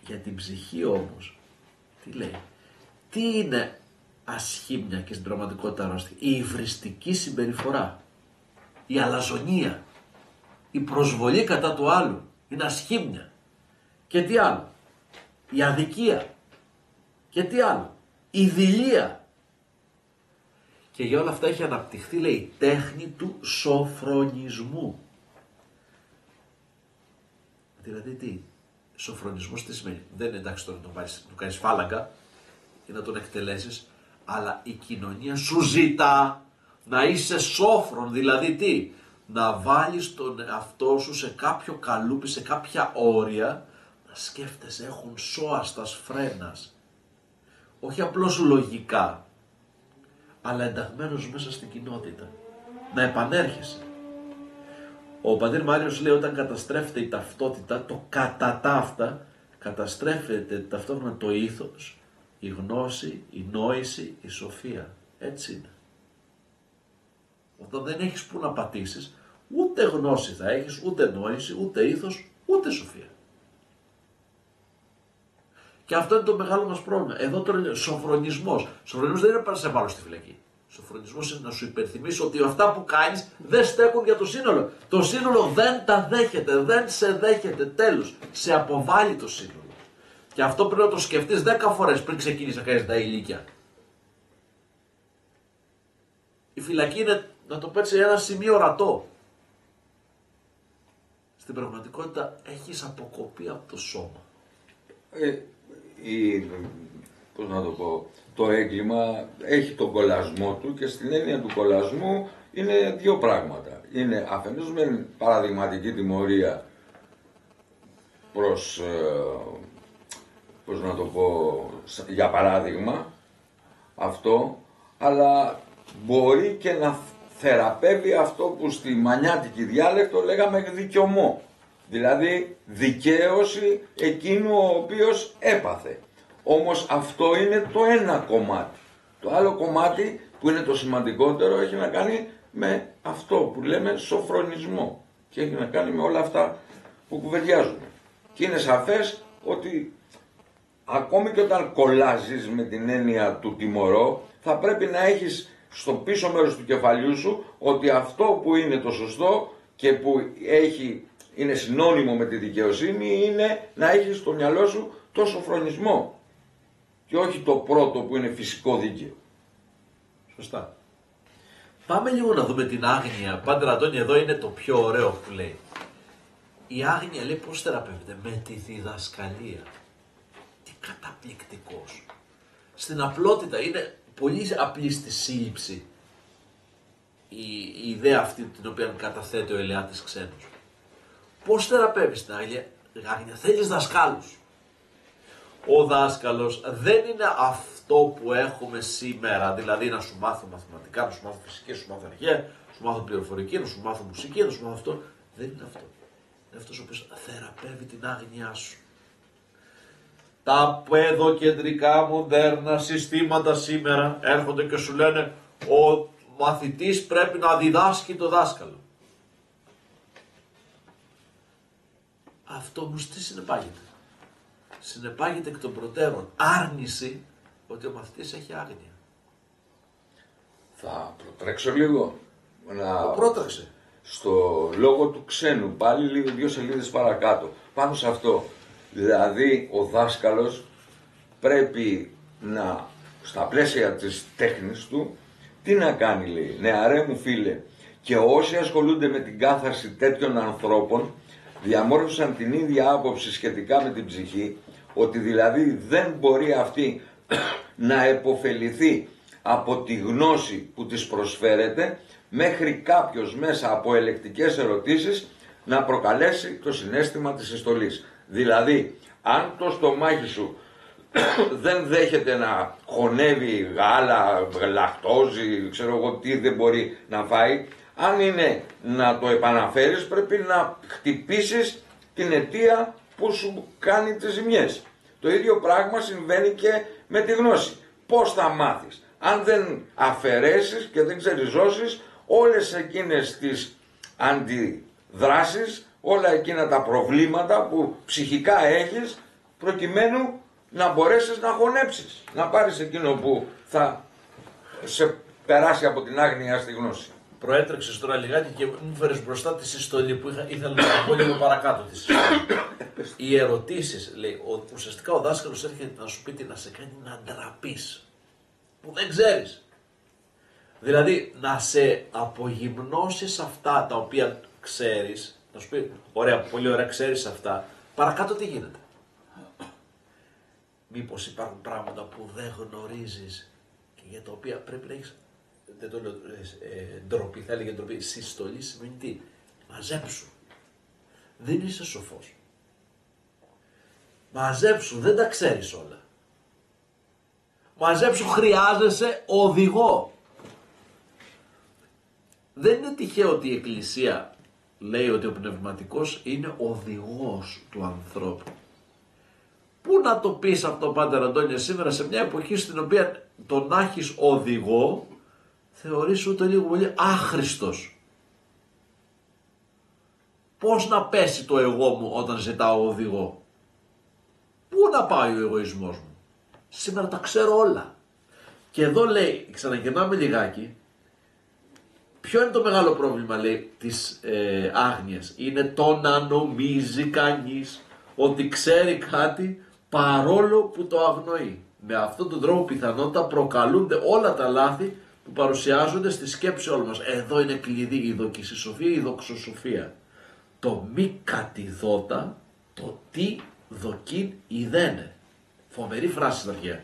Για την ψυχή όμως, τι λέει, τι είναι ασχήμια και στην πραγματικότητα αρρώστια? Η υβριστική συμπεριφορά, η αλαζονία, η προσβολή κατά του άλλου, είναι ασχήμια. Και τι άλλο? Η αδικία. Και τι άλλο? Η δειλία. Και για όλα αυτά έχει αναπτυχθεί, λέει, η τέχνη του σοφρονισμού. Δηλαδή τι? Σοφρονισμός τι σημαίνει? Δεν είναι εντάξει τώρα να του κάνεις φάλαγγα ή να τον εκτελέσεις, αλλά η κοινωνία σου ζητά να είσαι σόφρον, δηλαδή τι? Να βάλεις τον εαυτό σου σε κάποιο καλούπι, σε κάποια όρια, να σκέφτεσαι, έχουν σώαστας φρένας. Όχι απλώς λογικά, αλλά ενταγμένος μέσα στην κοινότητα. Να επανέρχεσαι. Ο πατήρ Μάριος λέει, όταν καταστρέφεται η ταυτότητα, το κατά ταύτα, καταστρέφεται ταυτόχρονα το ήθος, η γνώση, η νόηση, η σοφία. Έτσι είναι. Όταν δεν έχεις που να πατήσεις, ούτε γνώση θα έχεις, ούτε νόηση, ούτε ήθος, ούτε σοφία. Και αυτό είναι το μεγάλο μας πρόβλημα. Εδώ τώρα λέει σοφρονισμός. Σοφρονισμός δεν είναι να σε βάλω στη φυλακή. Σοφρονισμός είναι να σου υπενθυμίσω ότι αυτά που κάνεις δεν στέκουν για το σύνολο. Το σύνολο δεν τα δέχεται, δεν σε δέχεται, τέλος. Σε αποβάλλει το σύνολο. Και αυτό πρέπει να το σκεφτείς 10 φορές πριν ξεκινήσεις να κάνεις τα ηλίκια. Η φυλακή είναι, να το πω έτσι, ένα σημείο ορατό. Στην πραγματικότητα έχεις αποκοπεί από το σώμα. Πώς να το πω, το έγκλημα έχει τον κολλασμό του και στην έννοια του κολλασμού είναι δύο πράγματα. Είναι αφενός με παραδειγματική τιμωρία προς, πώς να το πω, για παράδειγμα αυτό, αλλά μπορεί και να θεραπεύει αυτό που στη μανιάτικη διάλεκτο λέγαμε δικαιωμό. Δηλαδή δικαίωση εκείνου ο οποίος έπαθε. Όμως αυτό είναι το ένα κομμάτι. Το άλλο κομμάτι που είναι το σημαντικότερο έχει να κάνει με αυτό που λέμε σοφρονισμό και έχει να κάνει με όλα αυτά που κουβεντιάζουμε. Και είναι σαφές ότι ακόμη και όταν κολλάζεις με την έννοια του τιμωρώ, θα πρέπει να έχεις στο πίσω μέρος του κεφαλιού σου ότι αυτό που είναι το σωστό και που είναι συνώνυμο με τη δικαιοσύνη είναι να έχεις στο μυαλό σου το σοφρονισμό και όχι το πρώτο που είναι φυσικό δίκαιο. Σωστά. Πάμε λίγο να δούμε την άγνοια. Πάντρε Αντώνη, εδώ είναι το πιο ωραίο που λέει. Η άγνοια λέει πώς θεραπεύεται? Με τη διδασκαλία. Τι καταπληκτικός. Στην απλότητα είναι πολύ απλή στη σύλληψη η ιδέα αυτή την οποία καταθέτει ο Ελεάτης Ξένος. Πώς θεραπεύεις την άγνοια? Θέλεις δασκάλους. Ο δάσκαλος δεν είναι αυτό που έχουμε σήμερα, δηλαδή να σου μάθω μαθηματικά, να σου μάθω φυσική, να σου μάθω αρχαία, να σου μάθω πληροφορική, να σου μάθω μουσική, να σου μάθω αυτό. Δεν είναι αυτό. Είναι αυτός ο οποίος θεραπεύει την άγνοιά σου. Τα παιδοκεντρικά μοντέρνα συστήματα σήμερα έρχονται και σου λένε ο μαθητής πρέπει να διδάσκει το δάσκαλο. Αυτό όμως τι συνεπάγεται? Συνεπάγεται εκ των προτέρων άρνηση ότι ο μαθητής έχει άγνοια. Θα προτρέξω λίγο. Πρότρεξε. Στο λόγο του Ξένου, πάλι λίγο 2 σελίδες παρακάτω, πάνω σε αυτό. Δηλαδή ο δάσκαλος πρέπει να, στα πλαίσια της τέχνης του, τι να κάνει λέει? Νεαρέ μου φίλε, και όσοι ασχολούνται με την κάθαρση τέτοιων ανθρώπων διαμόρφωσαν την ίδια άποψη σχετικά με την ψυχή, ότι δηλαδή δεν μπορεί αυτή να επωφεληθεί από τη γνώση που της προσφέρεται, μέχρι κάποιος μέσα από ελεκτικές ερωτήσεις να προκαλέσει το συναίσθημα της συστολής. Δηλαδή, αν το στομάχι σου δεν δέχεται να χωνεύει γάλα, λακτόζη, ξέρω εγώ τι δεν μπορεί να φάει, Αν είναι να το επαναφέρεις, πρέπει να χτυπήσεις την αιτία που σου κάνει τις ζημιές. Το ίδιο πράγμα συμβαίνει και με τη γνώση. Πώς θα μάθεις? Αν δεν αφαιρέσεις και δεν ξεριζώσεις όλες εκείνες τις αντιδράσεις, όλα εκείνα τα προβλήματα που ψυχικά έχεις, προκειμένου να μπορέσεις να χωνέψεις, να πάρεις εκείνο που θα σε περάσει από την άγνοια στη γνώση. Προέτρεξες τώρα λιγάκι και μου φέρες μπροστά τη συστολή που ήθελα να πω λίγο παρακάτω τη συστολή. Οι ερωτήσεις, λέει, ουσιαστικά ο δάσκαλος έρχεται να σου πει τι να σε κάνει να ντραπείς, που δεν ξέρεις. Δηλαδή να σε απογυμνώσεις αυτά τα οποία ξέρεις, να σου πει, ωραία, πολύ ωραία, ξέρεις αυτά, παρακάτω τι γίνεται? Μήπως υπάρχουν πράγματα που δεν γνωρίζεις και για τα οποία πρέπει να έχεις, δεν το λέω ντροπή, θα έλεγε ντροπή, συστολή σημαίνει τι? Μαζέψου. Δεν είσαι σοφός. Μαζέψου, δεν τα ξέρεις όλα. Μαζέψου, χρειάζεσαι οδηγό. Δεν είναι τυχαίο ότι η Εκκλησία λέει ότι ο πνευματικός είναι οδηγός του ανθρώπου. Πού να το πεις αυτό, Πάτερ Αντώνιο, σήμερα σε μια εποχή στην οποία τον να έχεις οδηγό θεωρείς ούτε λίγο πολύ άχρηστος. Πώς να πέσει το εγώ μου όταν ζητάω οδηγό? Πού να πάει ο εγωισμός μου? Σήμερα τα ξέρω όλα. Και εδώ λέει, ξαναγυρνάμε λιγάκι, ποιο είναι το μεγάλο πρόβλημα, λέει, της άγνοιας? Είναι το να νομίζει κανείς ότι ξέρει κάτι παρόλο που το αγνοεί. Με αυτόν τον τρόπο πιθανότατα προκαλούνται όλα τα λάθη που παρουσιάζονται στη σκέψη όλων μας. Εδώ είναι κλειδί η δοκισισοφία, η δοξοσοφία. Το μη κατηδότα, το τι δοκίν ιδένε. Φοβερή φράση στην αρχαία.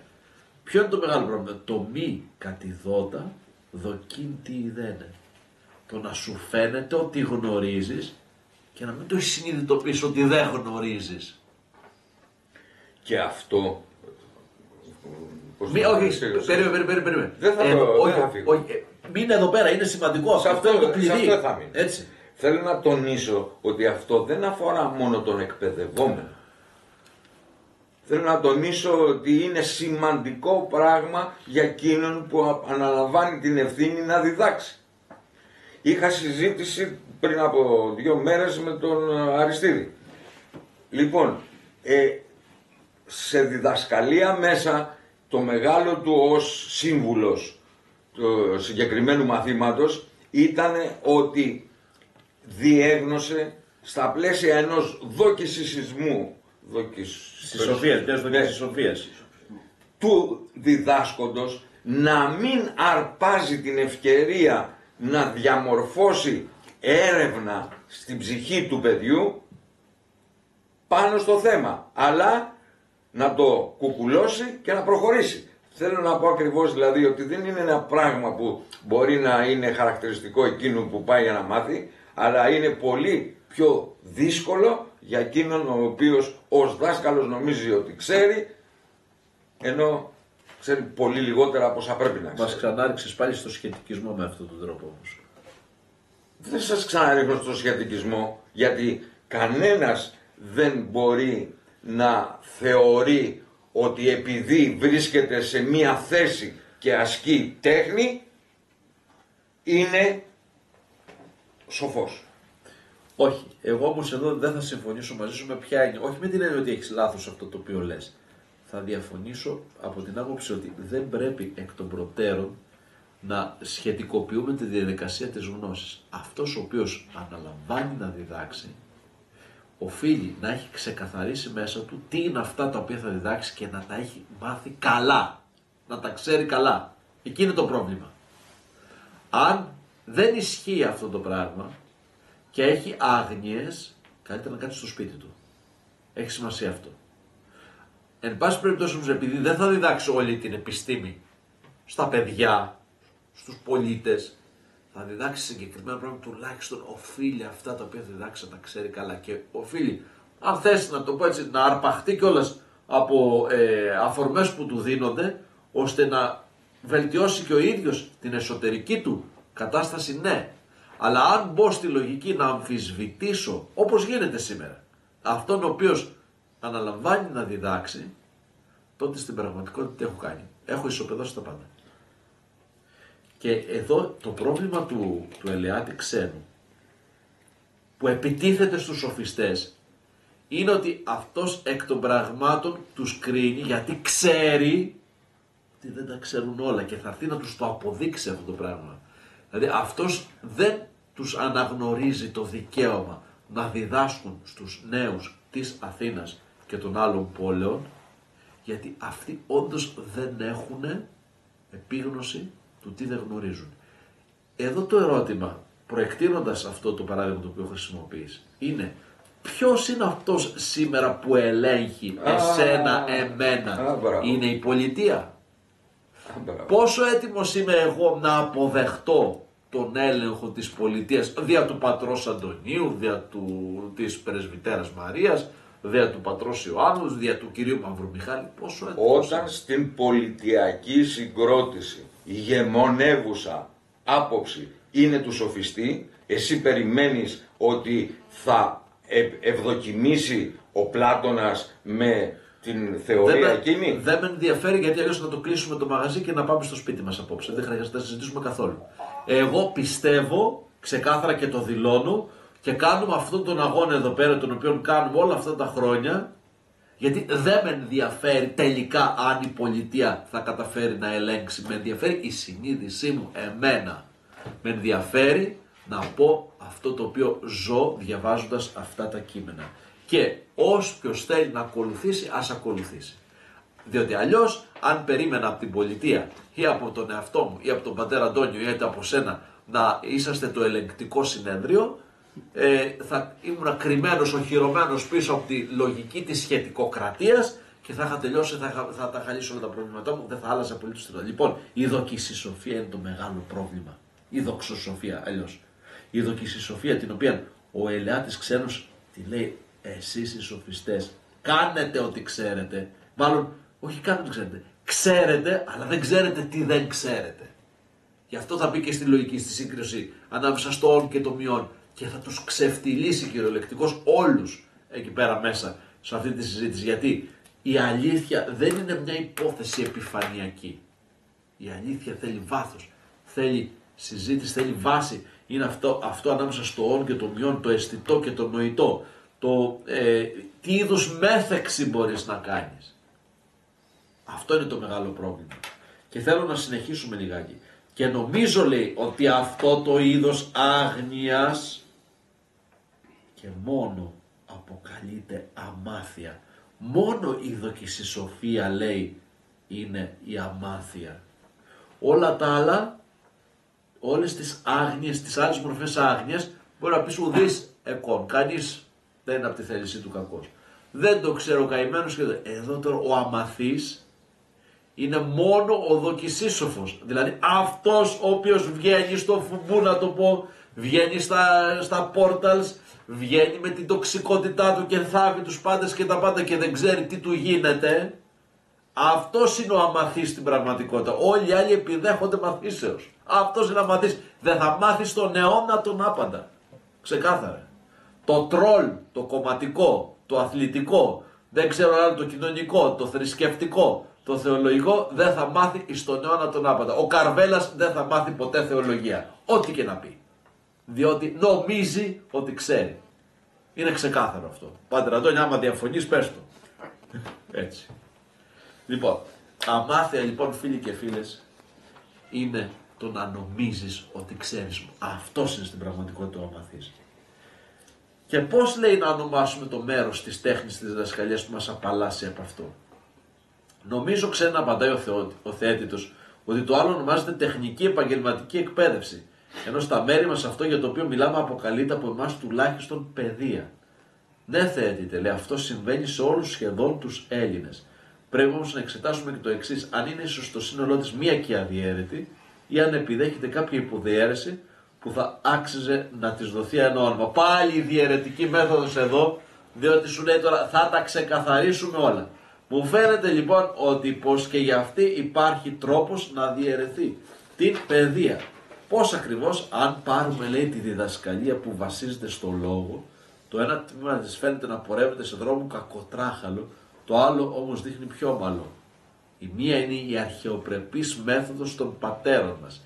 Ποιο είναι το μεγάλο πρόβλημα? Το μη κατηδότα, δοκίν τι ιδένε. Το να σου φαίνεται ότι γνωρίζεις και να μην το συνειδητοποιείς ότι δεν γνωρίζεις. Και αυτό... Όχι, περίμενε. Δεν θα φύγω. Μείνε εδώ πέρα, είναι σημαντικό. Αυτό είναι το κλειδί. Θα μείνω. Έτσι. Θέλω να τονίσω ότι αυτό δεν αφορά μόνο τον εκπαιδευόμενο. Θέλω να τονίσω ότι είναι σημαντικό πράγμα για εκείνον που αναλαμβάνει την ευθύνη να διδάξει. Είχα συζήτηση πριν από 2 μέρες με τον Αριστίδη. Λοιπόν, σε διδασκαλία μέσα το μεγάλο του ως σύμβουλος του συγκεκριμένου μαθήματος ήταν ότι διέγνωσε στα πλαίσια ενός δοκισισμού του διδάσκοντος να μην αρπάζει την ευκαιρία να διαμορφώσει έρευνα στην ψυχή του παιδιού πάνω στο θέμα, αλλά να το κουκουλώσει και να προχωρήσει. Θέλω να πω ακριβώς δηλαδή ότι δεν είναι ένα πράγμα που μπορεί να είναι χαρακτηριστικό εκείνου που πάει για να μάθει, αλλά είναι πολύ πιο δύσκολο για εκείνον ο οποίος ως δάσκαλος νομίζει ότι ξέρει, ενώ ξέρει πολύ λιγότερα από όσα πρέπει να ξέρει. Μας ξανάριξες πάλι στο σχετικισμό με αυτόν τον τρόπο όμως. Δεν σας ξαναρίχνω στο σχετικισμό, γιατί κανένας δεν μπορεί να θεωρεί ότι επειδή βρίσκεται σε μία θέση και ασκεί τέχνη, είναι σοφός. Όχι, εγώ όμως εδώ δεν θα συμφωνήσω μαζί σου με ποια είναι, όχι με την έννοια ότι έχεις λάθος αυτό το οποίο λες. Θα διαφωνήσω από την άποψη ότι δεν πρέπει εκ των προτέρων να σχετικοποιούμε τη διαδικασία της γνώσης. Αυτός ο οποίος αναλαμβάνει να διδάξει, οφείλει να έχει ξεκαθαρίσει μέσα του τι είναι αυτά τα οποία θα διδάξει και να τα έχει μάθει καλά, να τα ξέρει καλά. Εκεί είναι το πρόβλημα. Αν δεν ισχύει αυτό το πράγμα και έχει άγνοιες, καλύτερα να κάτσει στο σπίτι του. Έχει σημασία αυτό. Εν πάση περιπτώσει όμως, επειδή δεν θα διδάξει όλη την επιστήμη στα παιδιά, στους πολίτες, θα διδάξει συγκεκριμένα πράγματα, τουλάχιστον οφείλει αυτά τα οποία θα διδάξει να τα ξέρει καλά και οφείλει, αν θες να το πω έτσι, να αρπαχτεί κιόλας από αφορμές που του δίνονται, ώστε να βελτιώσει και ο ίδιος την εσωτερική του κατάσταση, ναι. Αλλά αν μπω στη λογική να αμφισβητήσω, όπως γίνεται σήμερα, αυτόν ο οποίος αναλαμβάνει να διδάξει, τότε στην πραγματικότητα τι έχω κάνει? Έχω ισοπεδώσει τα πάντα. Και εδώ το πρόβλημα του Ελεάτη Ξένου, που επιτίθεται στους σοφιστές, είναι ότι αυτός εκ των πραγμάτων τους κρίνει, γιατί ξέρει ότι δεν τα ξέρουν όλα και θα έρθει να τους το αποδείξει αυτό το πράγμα. Δηλαδή αυτός δεν τους αναγνωρίζει το δικαίωμα να διδάσκουν στους νέους της Αθήνας και των άλλων πόλεων, γιατί αυτοί όντως δεν έχουν επίγνωση του τι δεν γνωρίζουν. Εδώ το ερώτημα, προεκτείνοντας αυτό το παράδειγμα το οποίο χρησιμοποιείς, είναι ποιος είναι αυτός σήμερα που ελέγχει εσένα, εμένα? Είναι η πολιτεία. Πόσο έτοιμος είμαι εγώ να αποδεχτώ τον έλεγχο της πολιτείας δια του πατρός Αντωνίου, δια της πρεσβυτέρας Μαρίας, δια του πατρός Ιωάννου, δια του κυρίου Μαυρομιχάλη? Πόσο έτοιμος? Όταν στην πολιτιακή συγκρότηση η γεμονεύουσα άποψη είναι του σοφιστή, εσύ περιμένεις ότι θα ευδοκιμήσει ο Πλάτωνας με την θεωρία εκείνη? Δεν με ενδιαφέρει, γιατί αλλιώς να το κλείσουμε το μαγαζί και να πάμε στο σπίτι μας απόψε. Δεν χρειάζεται να συζητήσουμε καθόλου. Εγώ πιστεύω ξεκάθαρα και το δηλώνω και κάνουμε αυτόν τον αγώνα εδώ πέρα, τον οποίο κάνουμε όλα αυτά τα χρόνια, γιατί δεν με ενδιαφέρει τελικά αν η πολιτεία θα καταφέρει να ελέγξει. Με ενδιαφέρει η συνείδησή μου, εμένα. Με ενδιαφέρει να πω αυτό το οποίο ζω διαβάζοντας αυτά τα κείμενα. Και όποιος θέλει να ακολουθήσει, ας ακολουθήσει. Διότι αλλιώς, αν περίμενα από την πολιτεία ή από τον εαυτό μου ή από τον πατέρα Αντώνιο ή από σένα να είσαστε το ελεγκτικό συνέδριο, θα ήμουν κρυμμένος, οχυρωμένος πίσω από τη λογική της σχετικοκρατίας και θα είχα τελειώσει, θα τα είχα λύσει όλα τα προβλήματά μου, δεν θα άλλαζε απολύτως τίποτα. Λοιπόν, η δοκισισοφία είναι το μεγάλο πρόβλημα. Η δοξοσοφία αλλιώς. Η δοκισισοφία, την οποία ο Ελεάτης Ξένος τη λέει, εσείς οι σοφιστές κάνετε ό,τι ξέρετε, μάλλον όχι κάνετε ό,τι ξέρετε, ξέρετε αλλά δεν ξέρετε τι δεν ξέρετε. Γι' αυτό θα μπει και στη λογική, στη σύγκριση ανάμεσα στο ον και το μειον και θα τους ξεφτυλίσει κυριολεκτικώς όλους εκεί πέρα μέσα σε αυτή τη συζήτηση. Γιατί η αλήθεια δεν είναι μια υπόθεση επιφανειακή. Η αλήθεια θέλει βάθος, θέλει συζήτηση, θέλει βάση. Είναι αυτό ανάμεσα στο ον και το μειον, το αισθητό και το νοητό. Τι είδους μέθεξη μπορείς να κάνεις. Αυτό είναι το μεγάλο πρόβλημα. Και θέλω να συνεχίσουμε λιγάκι. Και νομίζω, λέει, ότι αυτό το είδος άγνοιας και μόνο αποκαλείται αμάθεια. Μόνο η δοκισισοφία, λέει, είναι η αμάθεια. Όλα τα άλλα, όλες τις άγνοιες, τις άλλες μορφές άγνοιας, μπορεί να πεις ουδής εκών. Κανείς δεν είναι από τη θέλησή του κακός. Δεν το ξέρω καημένος και εδώ τώρα ο αμαθής είναι μόνο ο δοκισίσοφος. Δηλαδή αυτός ο οποίος βγαίνει στο φουμπού, να το πω, βγαίνει στα portals, βγαίνει με την τοξικότητά του και θάβει τους πάντες και τα πάντα και δεν ξέρει τι του γίνεται. Αυτός είναι ο αμαθής στην πραγματικότητα. Όλοι οι άλλοι επιδέχονται μαθήσεως. Αυτός είναι αμαθής. Δεν θα μάθει στον αιώνα τον άπαντα. Ξεκάθαρα. Το τρόλ, το κομματικό, το αθλητικό, δεν ξέρω άλλο, το κοινωνικό, το θρησκευτικό, το θεολογικό, δεν θα μάθει στον αιώνα τον άπαντα. Ο Καρβέλας δεν θα μάθει ποτέ θεολογία. Ό,τι και να πει. Διότι νομίζει ότι ξέρει. Είναι ξεκάθαρο αυτό. Πάτερ Αντώνη, άμα διαφωνείς, πες το. Έτσι. Λοιπόν, αμάθεια λοιπόν, φίλοι και φίλες, είναι το να νομίζεις ότι ξέρεις. Αυτός είναι στην πραγματικότητα ο αμαθής. Και πώς, λέει, να ονομάσουμε το μέρος της τέχνης της διδασκαλίας που μας απαλλάσσει από αυτό. Νομίζω, ξένα απαντάει ο Θεέτητος, ότι το άλλο ονομάζεται τεχνική επαγγελματική εκπαίδευση. Ενώ στα μέρη μας αυτό για το οποίο μιλάμε αποκαλείται από εμάς τουλάχιστον παιδεία. Ναι, Θεέτητε, λέει, αυτό συμβαίνει σε όλους σχεδόν τους Έλληνες. Πρέπει όμως να εξετάσουμε και το εξής: αν είναι ίσως στο σύνολό της μία και αδιαίρετη, ή αν επιδέχεται κάποια υποδιαίρεση που θα άξιζε να της δοθεί ένα όνομα. Πάλι η διαιρετική μέθοδος εδώ, διότι σου λέει τώρα θα τα ξεκαθαρίσουμε όλα. Μου φαίνεται λοιπόν ότι πως και για αυτή υπάρχει τρόπος να διαιρεθεί την παιδεία. Πώς ακριβώς, αν πάρουμε λέει τη διδασκαλία που βασίζεται στο λόγο, το ένα τμήμα της φαίνεται να πορεύεται σε δρόμο κακοτράχαλο, το άλλο όμως δείχνει πιο ομαλό. Η μία είναι η αρχαιοπρεπής μέθοδος των πατέρων μας,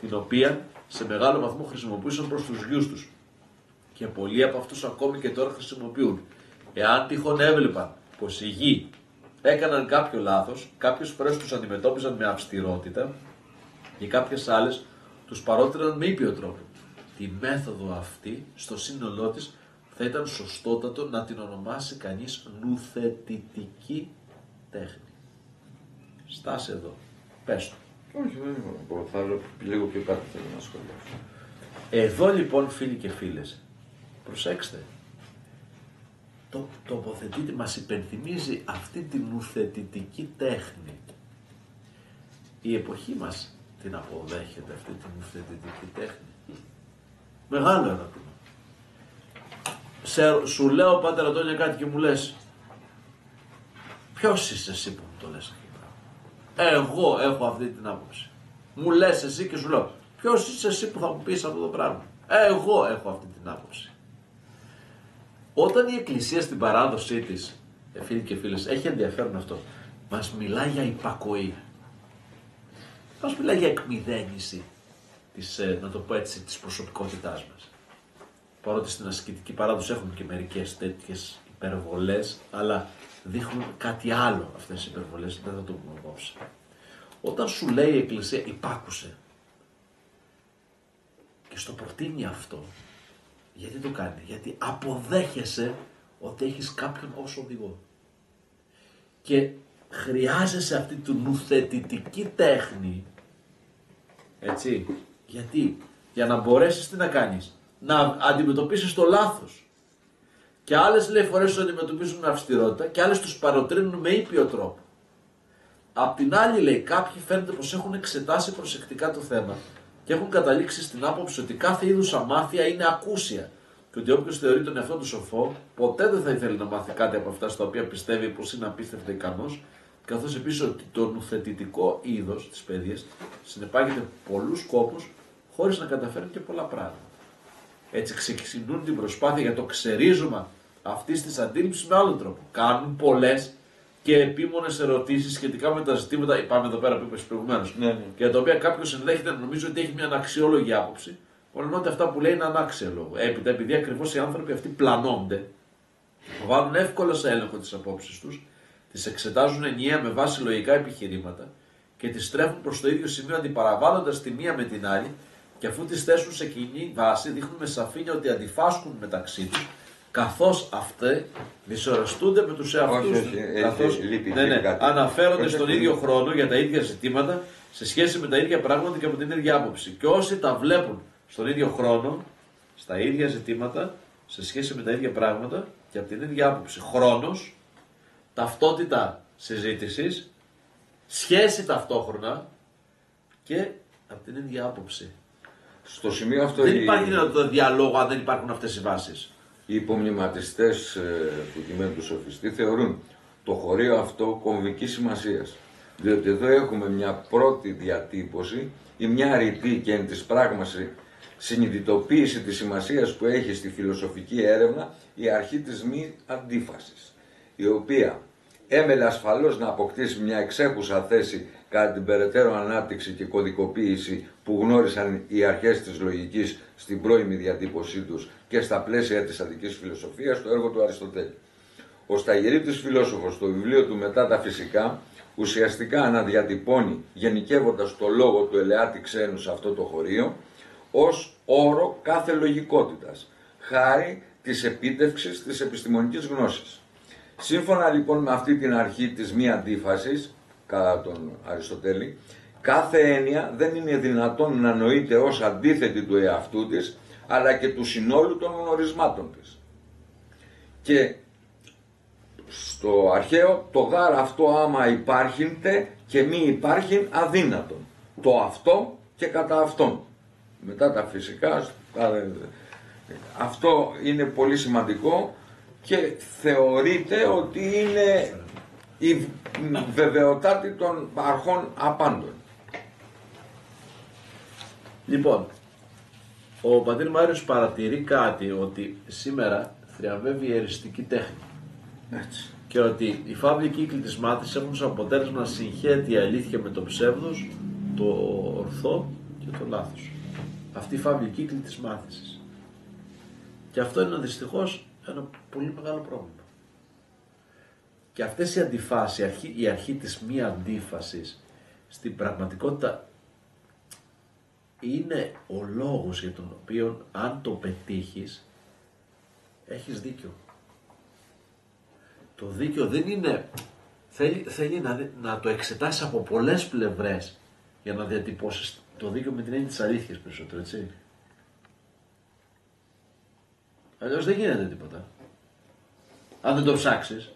την οποία σε μεγάλο βαθμό χρησιμοποιούσαν προς τους γιους τους και πολλοί από αυτούς ακόμη και τώρα χρησιμοποιούν. Εάν τυχόν έβλεπαν πως οι γη έκαναν κάποιο λάθος, κάποιες φορές τους αντιμετώπιζαν με αυστηρότητα και κάποιες άλλες τους παρότριναν με ήπιο τρόπο. Τη μέθοδο αυτή, στο σύνολό της, θα ήταν σωστότατο να την ονομάσει κανείς νουθετητική τέχνη. Στάσε εδώ. Πες το. Όχι, δεν είναι. Θα λέω λίγο πιο κάτω θέλω να σχολιάσω. Εδώ λοιπόν φίλοι και φίλες, προσέξτε. Τοποθετείται, μας υπενθυμίζει αυτή την νουθετητική τέχνη. Η εποχή μας την αποδέχεται αυτή την νουθετητική τέχνη. Μεγάλο ερώτημα. Σου λέω Πάτερ Αντώνια κάτι και μου λες, ποιος είσαι εσύ που μου το λες αυτό το πράγμα? Εγώ έχω αυτή την άποψη. Μου λες εσύ και σου λέω, ποιος είσαι εσύ που θα μου πεις αυτό το πράγμα? Εγώ έχω αυτή την άποψη. Όταν η Εκκλησία στην παράδοσή της, φίλοι και φίλες, έχει ενδιαφέρον αυτό, μας μιλάει για υπακοή. Μας μιλάει για εκμυδένιση της, να το πω έτσι, της προσωπικότητάς μας. Παρότι στην ασκητική παράδοση έχουμε και μερικές τέτοιες υπερβολές, αλλά δείχνουν κάτι άλλο αυτές οι υπερβολές, δεν θα το πούμε απόψε. Όταν σου λέει η Εκκλησία υπάκουσε και στο προτείνει αυτό, γιατί το κάνει? Γιατί αποδέχεσαι ότι έχεις κάποιον ως οδηγό. Και χρειάζεσαι αυτή τη νουθετητική τέχνη, έτσι, γιατί? Για να μπορέσεις τι να κάνεις? Να αντιμετωπίσεις το λάθος. Και άλλες λέει φορές τους αντιμετωπίζουν με αυστηρότητα και άλλες τους παροτρύνουν με ήπιο τρόπο. Απ' την άλλη λέει κάποιοι φαίνεται πως έχουν εξετάσει προσεκτικά το θέμα και έχουν καταλήξει στην άποψη ότι κάθε είδους αμάθεια είναι ακούσια και ότι όποιος θεωρεί τον εαυτό του σοφό ποτέ δεν θα ήθελε να μάθει κάτι από αυτά στα οποία πιστεύει πως είναι απίστευτα ικανός, καθώς επίσης ότι το νουθετητικό είδος της παιδείας συνεπάγεται πολλούς κόπους χωρίς να καταφέρουν και πολλά πράγματα. Έτσι ξεκινούν την προσπάθεια για το ξερίζωμα αυτής της αντίληψης με άλλον τρόπο. Κάνουν πολλές και επίμονες ερωτήσεις σχετικά με τα ζητήματα, πάμε εδώ πέρα που είπες προηγουμένως, για τα οποία κάποιος ενδέχεται να νομίζει ότι έχει μια αναξιόλογη άποψη, μόνο ότι αυτά που λέει είναι ανάξια λόγο. Έπειτα, επειδή ακριβώς οι άνθρωποι αυτοί πλανώνται, βάλουν εύκολα σε έλεγχο τις απόψεις τους, τις εξετάζουν ενιαία με βάση λογικά επιχειρήματα και τις στρέφουν προς το ίδιο σημείο αντιπαραβάλλοντας τη μία με την άλλη, και αφού τις θέσουν σε κοινή βάση, δείχνουν με σαφήνεια ότι αντιφάσκουν μεταξύ τους, καθώς αυτοί δυσοραστούνται με τους εαυτούς τους, καθώς αναφέρονται στον ίδιο χρόνο για τα ίδια ζητήματα, σε σχέση με τα ίδια πράγματα και από την ίδια άποψη. Και όσοι τα βλέπουν στον ίδιο χρόνο, στα ίδια ζητήματα, σε σχέση με τα ίδια πράγματα και από την ίδια άποψη. Χρόνος, ταυτότητα συζήτησης, σχέση ταυτόχρονα και από την ίδια άποψη. Στο σημείο αυτό δεν υπάρχει δυνατότητα διαλόγου αν δεν υπάρχουν αυτές οι βάσεις. Οι υπομνηματιστές του κειμένου του σοφιστή θεωρούν το χωρίο αυτό κομβικής σημασίας. Διότι εδώ έχουμε μια πρώτη διατύπωση ή μια ρητή και εν της πράγμαση συνειδητοποίηση της σημασίας που έχει στη φιλοσοφική έρευνα η αρχή της μη αντίφασης, η οποία έμελε ασφαλώς να αποκτήσει μια εξέχουσα θέση κατά την περαιτέρω ανάπτυξη και κωδικοποίηση που γνώρισαν οι αρχές της λογικής στην πρώιμη διατύπωσή τους και στα πλαίσια της Αττικής φιλοσοφίας, στο έργο του Αριστοτέλη. Ο Σταγηρήτης φιλόσοφος στο βιβλίο του «Μετά τα φυσικά» ουσιαστικά αναδιατυπώνει, γενικεύοντας το λόγο του ελεάτη ξένου σε αυτό το χωρίο, ως όρο κάθε λογικότητας, χάρη της επίτευξης της επιστημονικής γνώσης. Σύμφωνα λοιπόν με αυτή την αρχή της μη αντίφασης, κατά τον Αριστοτέλη, κάθε έννοια δεν είναι δυνατόν να νοείται ως αντίθετη του εαυτού της, αλλά και του συνόλου των γνωρισμάτων της. Και στο αρχαίο το γάρ αυτό άμα υπάρχεινται και μη υπάρχειν αδύνατον. Το αυτό και κατά αυτόν. Μετά τα φυσικά, αυτό είναι πολύ σημαντικό και θεωρείται ότι είναι η βεβαιοτάτη των αρχών απάντων. Λοιπόν, ο πατήρ Μάριος παρατηρεί κάτι, ότι σήμερα θριαμβεύει η αιριστική τέχνη. Έτσι. Και ότι οι φαύλοι κύκλοι της μάθησης έχουν σαν αποτέλεσμα να συγχέεται η αλήθεια με το ψεύδος, το ορθό και το λάθος. Αυτή η φαύλη κύκλη της μάθησης. Και αυτό είναι δυστυχώς ένα πολύ μεγάλο πρόβλημα. Και αυτές οι αντιφάσεις, η αρχή της μη αντίφασης, στην πραγματικότητα είναι ο λόγος για τον οποίο αν το πετύχεις, έχεις δίκιο. Το δίκιο δεν είναι, θέλει να το εξετάσεις από πολλές πλευρές για να διατυπώσεις το δίκιο με την έννοια της αλήθειας περισσότερο, έτσι. Αλλιώς δεν γίνεται τίποτα. Αν δεν το ψάξεις.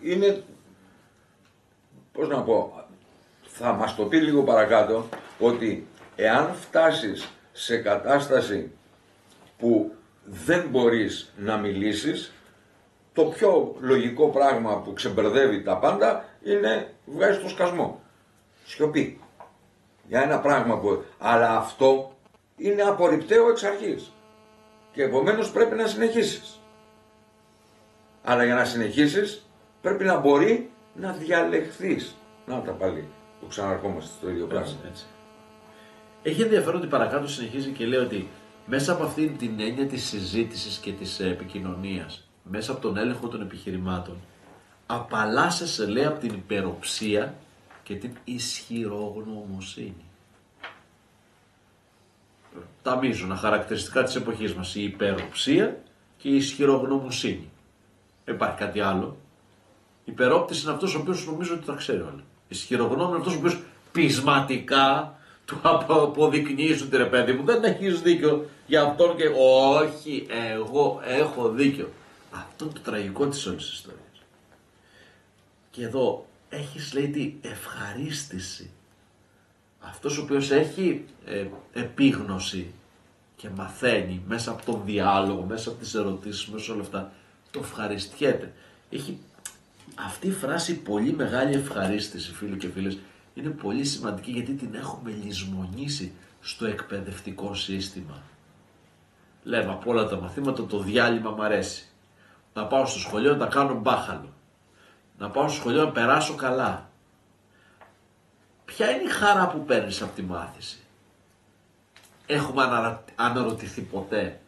Είναι, πώς να πω, θα μας το πει λίγο παρακάτω, ότι εάν φτάσεις σε κατάσταση που δεν μπορείς να μιλήσεις, το πιο λογικό πράγμα που ξεμπερδεύει τα πάντα είναι βγάζεις το σκασμό. Σιωπή. Για ένα πράγμα που... Αλλά αυτό είναι απορριπταίο εξ αρχής. Και επομένως πρέπει να συνεχίσεις. Αλλά για να συνεχίσεις πρέπει να μπορεί να διαλεχθείς. Να τα πάλι που ξαναρχόμαστε στο ίδιο πράγμα. Έτσι. Έχει ενδιαφέρον ότι παρακάτω συνεχίζει και λέει ότι μέσα από αυτή την έννοια της συζήτησης και της επικοινωνίας, μέσα από τον έλεγχο των επιχειρημάτων, απαλλάσσεσαι, λέει, από την υπεροψία και την ισχυρογνωμοσύνη. Τα μείζωνα χαρακτηριστικά της εποχής μας, η υπεροψία και η ισχυρογνωμοσύνη. Δεν υπάρχει κάτι άλλο. Υπερόπτης είναι αυτός ο οποίος νομίζω ότι τα ξέρει όλα. Ισχυρογνώμη είναι αυτός ο οποίος πεισματικά του αποδεικνύει, ρε παιδί μου, δεν έχεις δίκιο για αυτόν και όχι, εγώ έχω δίκιο. Αυτό είναι το τραγικό της όλης της ιστορίας. Και εδώ έχεις, λέει, τη ευχαρίστηση. Αυτός ο οποίος έχει επίγνωση και μαθαίνει μέσα από τον διάλογο, μέσα από τις ερωτήσεις, μέσα από όλα αυτά, το ευχαριστιέται. Έχει αυτή η φράση πολύ μεγάλη ευχαρίστηση, φίλοι και φίλες, είναι πολύ σημαντική γιατί την έχουμε λησμονήσει στο εκπαιδευτικό σύστημα. Λέμε από όλα τα μαθήματα το διάλειμμα μ' αρέσει. Να πάω στο σχολείο να κάνω μπάχαλο. Να πάω στο σχολείο να περάσω καλά. Ποια είναι η χαρά που παίρνεις από τη μάθηση? Έχουμε αναρωτηθεί ποτέ?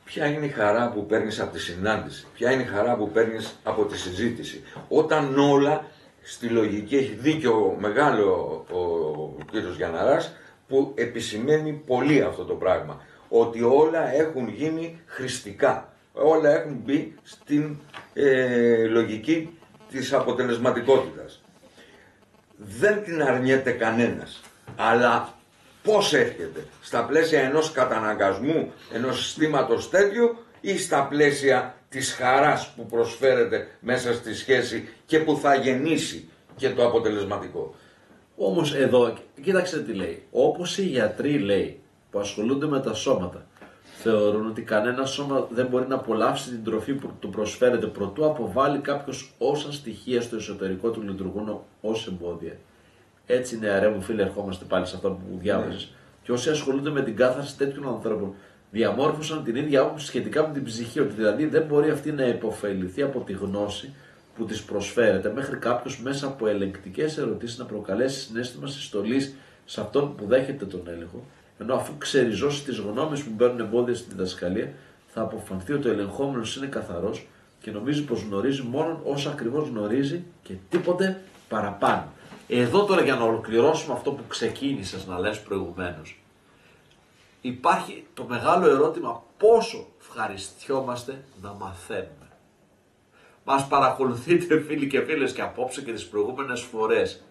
Ποια είναι η χαρά που παίρνεις από τη συνάντηση? Ποια είναι η χαρά που παίρνεις από τη συζήτηση? Όταν όλα στη λογική, έχει δίκιο μεγάλο ο κύριος Γιανναράς που επισημαίνει πολύ αυτό το πράγμα. Ότι όλα έχουν γίνει χρηστικά. Όλα έχουν μπει στην λογική της αποτελεσματικότητας. Δεν την αρνιέται κανένας. Αλλά πώς έρχεται? Στα πλαίσια ενός καταναγκασμού, ενός συστήματος τέτοιου ή στα πλαίσια της χαράς που προσφέρεται μέσα στη σχέση και που θα γεννήσει και το αποτελεσματικό? Όμως εδώ, κοίταξε τι λέει. Όπως οι γιατροί, λέει, που ασχολούνται με τα σώματα, θεωρούν ότι κανένα σώμα δεν μπορεί να απολαύσει την τροφή που του προσφέρεται προτού αποβάλει κάποιος όσα στοιχεία στο εσωτερικό του λειτουργούν ως εμπόδια. Έτσι, νεαρέ μου φίλε, ερχόμαστε πάλι σε αυτό που διάβαζες. Και όσοι ασχολούνται με την κάθαρση τέτοιων ανθρώπων διαμόρφωσαν την ίδια άποψη σχετικά με την ψυχή, ότι δηλαδή δεν μπορεί αυτή να υποφεληθεί από τη γνώση που της προσφέρεται, μέχρι κάποιος μέσα από ελεγκτικές ερωτήσεις να προκαλέσει συναίσθημα συστολής σε αυτόν που δέχεται τον έλεγχο, ενώ αφού ξεριζώσει τις γνώμες που μπαίνουν εμπόδια στη διδασκαλία, θα αποφανθεί ότι ο ελεγχόμενος είναι καθαρός και νομίζει πως γνωρίζει μόνο όσα ακριβώς γνωρίζει και τίποτε παραπάνω. Εδώ τώρα, για να ολοκληρώσουμε αυτό που ξεκίνησες να λες προηγουμένως, υπάρχει το μεγάλο ερώτημα πόσο ευχαριστιόμαστε να μαθαίνουμε. Μας παρακολουθείτε, φίλοι και φίλες, και απόψε και τις προηγούμενες φορές.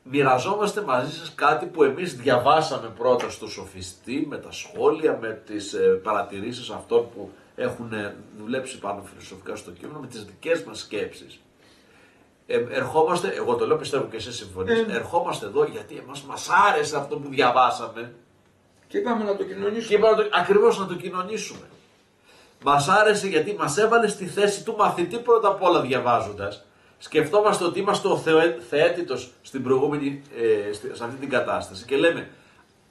Μοιραζόμαστε μαζί σας κάτι που εμείς διαβάσαμε πρώτα στο Σοφιστή, με τα σχόλια, με τις παρατηρήσεις αυτών που έχουν δουλέψει πάνω φιλοσοφικά στο κείμενο, με τις δικές μας σκέψεις. Ερχόμαστε, εγώ το λέω, πιστεύω και εσείς συμφωνείς, ερχόμαστε εδώ γιατί μας άρεσε αυτό που διαβάσαμε. Και είπαμε να το κοινωνήσουμε. Και είπαμε ακριβώς να το κοινωνήσουμε. Μας άρεσε γιατί μας έβαλε στη θέση του μαθητή πρώτα απ' όλα διαβάζοντας Σκεφτόμαστε ότι είμαστε ο θεέτητος στην προηγούμενη, σε αυτή την κατάσταση και λέμε,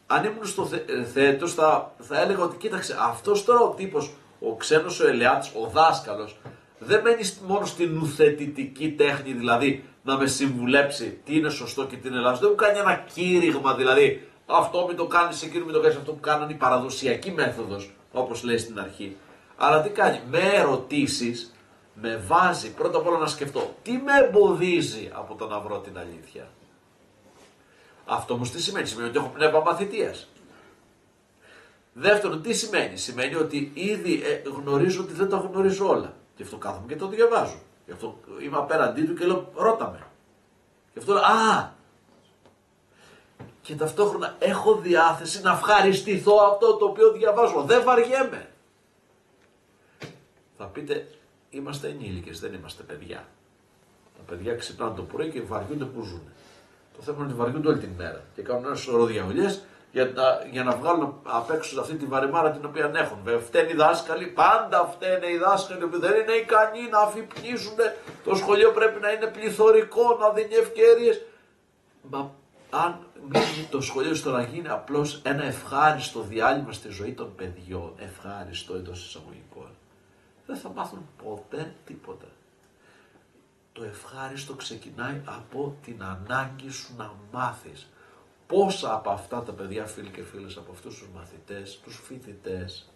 αν ήμουν στο θεέτητος θα έλεγα ότι κοίταξε, αυτός τώρα ο τύπος, ο ξένος ο ελαιάτης, ο δάσκαλος, δεν μένει μόνο στην ουθετητική τέχνη, δηλαδή να με συμβουλέψει τι είναι σωστό και τι είναι λάθος. Δεν μου κάνει ένα κήρυγμα, δηλαδή αυτό μην το κάνεις, εκείνο μην το κάνεις, αυτό που κάνανε η παραδοσιακή μέθοδος, όπως λέει στην αρχή. Αλλά τι κάνει, με ερωτήσεις με βάζει πρώτα απ' όλα να σκεφτώ τι με εμποδίζει από το να βρω την αλήθεια. Αυτό όμως τι σημαίνει, σημαίνει ότι έχω πνεύμα μαθητείας. Δεύτερον, τι σημαίνει, σημαίνει ότι ήδη γνωρίζω ότι δεν τα γνωρίζω όλα. Γι' αυτό κάθομαι και το διαβάζω. Γι' αυτό είμαι απέναντί του και λέω ρώτα με. Γι' αυτό λέω και ταυτόχρονα έχω διάθεση να ευχαριστηθώ αυτό το οποίο διαβάζω. Δεν βαριέμαι. Θα πείτε, είμαστε ενήλικες, δεν είμαστε παιδιά. Τα παιδιά ξυπνάνε το πρωί και βαριούνται που ζουν. Το θέμα είναι ότι βαριούνται όλη την μέρα και κάνουν ένα σωρό διαολιές για να βγάλουν απ' έξω αυτή τη βαρεμάρα την οποία έχουν. Βέβαια, φταίνουν οι δάσκαλοι, πάντα φταίνε οι δάσκαλοι που δεν είναι ικανοί να αφυπνίσουν. Το σχολείο πρέπει να είναι πληθωρικό, να δίνει ευκαιρίες. Μα αν μείνει το σχολείο στο να γίνει απλώς ένα ευχάριστο διάλειμμα στη ζωή των παιδιών, ευχάριστο εντός εισαγωγικών, δεν θα μάθουν ποτέ τίποτα. Το ευχάριστο ξεκινάει από την ανάγκη σου να μάθεις. Πόσα από αυτά τα παιδιά, φίλοι και φίλες, από αυτούς τους μαθητές, τους φοιτητές,